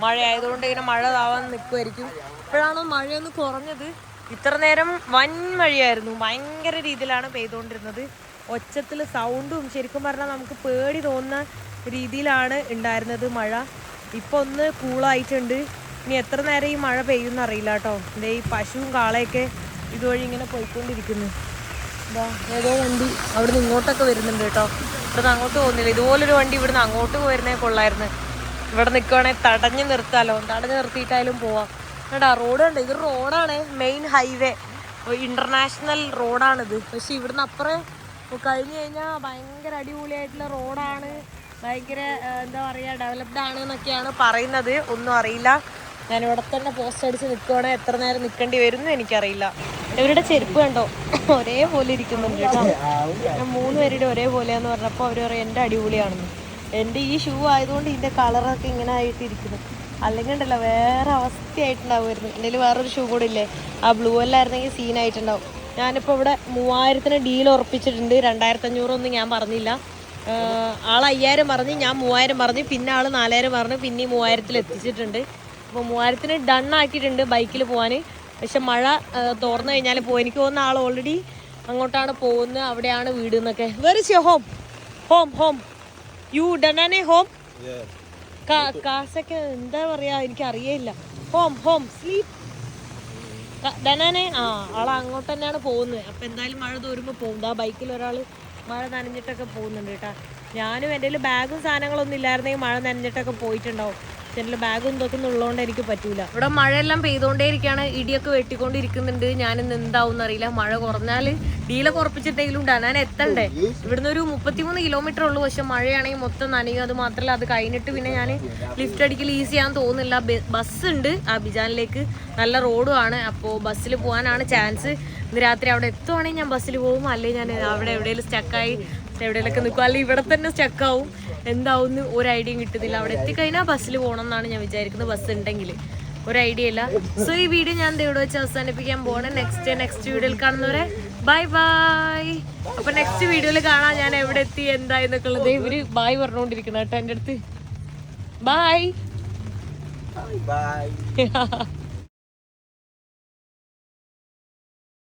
മഴ ആയതുകൊണ്ട് ഇങ്ങനെ മഴ താവാൻ നിൽക്കുമായിരിക്കും. ഇപ്പോഴാണോ മഴയൊന്ന് കുറഞ്ഞത്. ഇത്ര നേരം വൻ മഴയായിരുന്നു. ഭയങ്കര രീതിയിലാണ് പെയ്തുകൊണ്ടിരുന്നത്. ഒച്ചത്തിൽ സൗണ്ടും ശരിക്കും പറഞ്ഞാൽ നമുക്ക് പേടി തോന്നുന്ന രീതിയിലാണ് ഉണ്ടായിരുന്നത് മഴ. ഇപ്പോൾ ഒന്ന് കൂളായിട്ടുണ്ട്. ഇനി എത്ര നേരം ഈ മഴ പെയ്യുമെന്ന് അറിയില്ല കേട്ടോ. ഈ പശുവും കാളയൊക്കെ ഇതുവഴി ഇങ്ങനെ പോയിക്കൊണ്ടിരിക്കുന്നു. എന്താ ഏതോ വണ്ടി അവിടെ നിന്ന് ഇങ്ങോട്ടൊക്കെ വരുന്നുണ്ട് കേട്ടോ. ഇവിടുന്ന് അങ്ങോട്ട് പോകുന്നില്ല. ഇതുപോലൊരു വണ്ടി ഇവിടുന്ന് അങ്ങോട്ട് പോയിരുന്നേ കൊള്ളായിരുന്നു. ഇവിടെ നിൽക്കുവാണെങ്കിൽ തടഞ്ഞ് നിർത്താമല്ലോ. തടഞ്ഞ് നിർത്തിയിട്ടായാലും പോവാം കേട്ടോ. റോഡ് ഉണ്ട്. ഇത് റോഡാണ്, മെയിൻ ഹൈവേ, ഇൻ്റർനാഷണൽ റോഡാണിത്. പക്ഷെ ഇവിടുന്ന് അപ്പുറം കഴിഞ്ഞ് കഴിഞ്ഞാൽ ഭയങ്കര അടിപൊളിയായിട്ടുള്ള റോഡാണ്. ഭയങ്കര എന്താ പറയുക, ഡെവലപ്ഡ് ആണ് എന്നൊക്കെയാണ് പറയുന്നത്. ഒന്നും അറിയില്ല. ഞാനിവിടെ തന്നെ പോസ്റ്റ് അടിച്ച് നിൽക്കുവാണെങ്കിൽ എത്ര നേരം നിൽക്കേണ്ടി വരും എന്ന് എനിക്കറിയില്ല. ഇവരുടെ ചെരുപ്പ് കണ്ടോ ഒരേപോലെ ഇരിക്കുന്നുണ്ട് കേട്ടോ. ഞാൻ 3 പേരുടെ ഒരേപോലെയാന്ന് പറഞ്ഞപ്പോൾ അവർ പറയും എൻ്റെ അടിപൊളിയാണെന്ന്. എൻ്റെ ഈ ഷൂ ആയതുകൊണ്ട് ഇതിൻ്റെ കളറൊക്കെ ഇങ്ങനെ ആയിട്ടിരിക്കുന്നു. അല്ലെങ്കിൽ ഉണ്ടല്ലോ വേറെ അവസ്ഥയായിട്ടുണ്ടാവുമായിരുന്നു. എൻ്റെ വേറൊരു ഷൂ കൂടെ ഇല്ലേ, ആ ബ്ലൂ എല്ലായിരുന്നെങ്കിൽ സീനായിട്ടുണ്ടാവും. ഞാനിപ്പോൾ ഇവിടെ 3000-ന് ഡീൽ ഉറപ്പിച്ചിട്ടുണ്ട്. 2500 ഒന്നും ഞാൻ പറഞ്ഞില്ല. ആൾ 5000 പറഞ്ഞു, ഞാൻ 3000 പറഞ്ഞു, പിന്നെ ആൾ 4000 പറഞ്ഞു, പിന്നെ 3000-ൽ എത്തിച്ചിട്ടുണ്ട്. അപ്പോൾ 3000-ന് ഡൺ ആക്കിയിട്ടുണ്ട് ബൈക്കിൽ പോകാൻ. പക്ഷെ മഴ തോർന്നു കഴിഞ്ഞാൽ പോകും. എനിക്ക് തോന്നുന്ന ആൾ ഓൾറെഡി അങ്ങോട്ടാണ് പോകുന്നത്. അവിടെയാണ് വീട് എന്നൊക്കെ. Where is your home? Home you done a home? കാസൊക്കെ എന്താ പറയുക എനിക്കറിയില്ല. ഹോം സ്ലീപ്പ് ധനാനെ ആളെ അങ്ങോട്ട് തന്നെയാണ് പോകുന്നത്. അപ്പം എന്തായാലും മഴ തോരുമ്പോൾ പോകും. ആ ബൈക്കിൽ ഒരാൾ മഴ നനഞ്ഞിട്ടൊക്കെ പോകുന്നുണ്ട് കേട്ടോ. ഞാനും എൻ്റെ കയ്യിൽ ബാഗും സാധനങ്ങളൊന്നും ഇല്ലായിരുന്നെങ്കിൽ മഴ നനഞ്ഞിട്ടൊക്കെ പോയിട്ടുണ്ടാവും. എൻ്റെ ബാഗും ഇതൊക്കെ ഉള്ളതുകൊണ്ട് എനിക്ക് പറ്റൂല. ഇവിടെ മഴയെല്ലാം പെയ്തുകൊണ്ടേ ഇരിക്കുകയാണ്, ഇടിയൊക്കെ വെട്ടിക്കൊണ്ടിരിക്കുന്നുണ്ട്. ഞാനിന്ന് എന്താവും എന്നറിയില്ല. മഴ കുറഞ്ഞാൽ ഡീലൊക്കെ ഉറപ്പിച്ചിട്ടെങ്കിലും ഞാൻ എത്തണ്ടേ. ഇവിടുന്ന് ഒരു 33 കിലോമീറ്റർ ഉള്ളൂ. പക്ഷെ മഴയാണെങ്കിൽ മൊത്തം നനയും. അത് മാത്രമല്ല അത് കഴിഞ്ഞിട്ട് പിന്നെ ഞാൻ ലിഫ്റ്റ് അടിക്കൽ ഈസി ആണെന്ന് തോന്നുന്നില്ല. ബസ് ഉണ്ട് അബിജാനിലേക്ക്, നല്ല റോഡും ആണ്. അപ്പോൾ ബസ്സിൽ പോകാനാണ് ചാൻസ്. ഇന്ന് രാത്രി അവിടെ എത്തുവാണെങ്കിൽ ഞാൻ ബസ്സിൽ പോകും, അല്ലെങ്കിൽ ഞാൻ അവിടെ എവിടെയെങ്കിലും സ്റ്റക്കായി എവിടെയെങ്കിലൊക്കെ നിൽക്കും, അല്ലെങ്കിൽ ഇവിടെ തന്നെ സ്റ്റക്കാവും. എന്താവും ഒരു ഐഡിയയും കിട്ടുന്നില്ല. അവിടെ എത്തിക്കഴിഞ്ഞാൽ ബസ്സിൽ പോകണം എന്നാണ് ഞാൻ വിചാരിക്കുന്നത്, ബസ് ഉണ്ടെങ്കിൽ. ഒരു ഐഡിയ ഇല്ല. സോ ഈ വീഡിയോ ഞാൻ ഇവിടെ വെച്ച് അവസാനിപ്പിക്കാൻ പോകണം. നെക്സ്റ്റ് വീഡിയോയിൽ കാണുന്നവരെ ബൈ ബൈ. അപ്പൊ നെക്സ്റ്റ് വീഡിയോയിൽ കാണാം ഞാൻ എവിടെ എത്തി എന്തായെന്നൊക്കെ ഉള്ളത്. ഇവര് ബായ് പറഞ്ഞുകൊണ്ടിരിക്കണം കേട്ടോ എൻ്റെ അടുത്ത്. Bye Bye.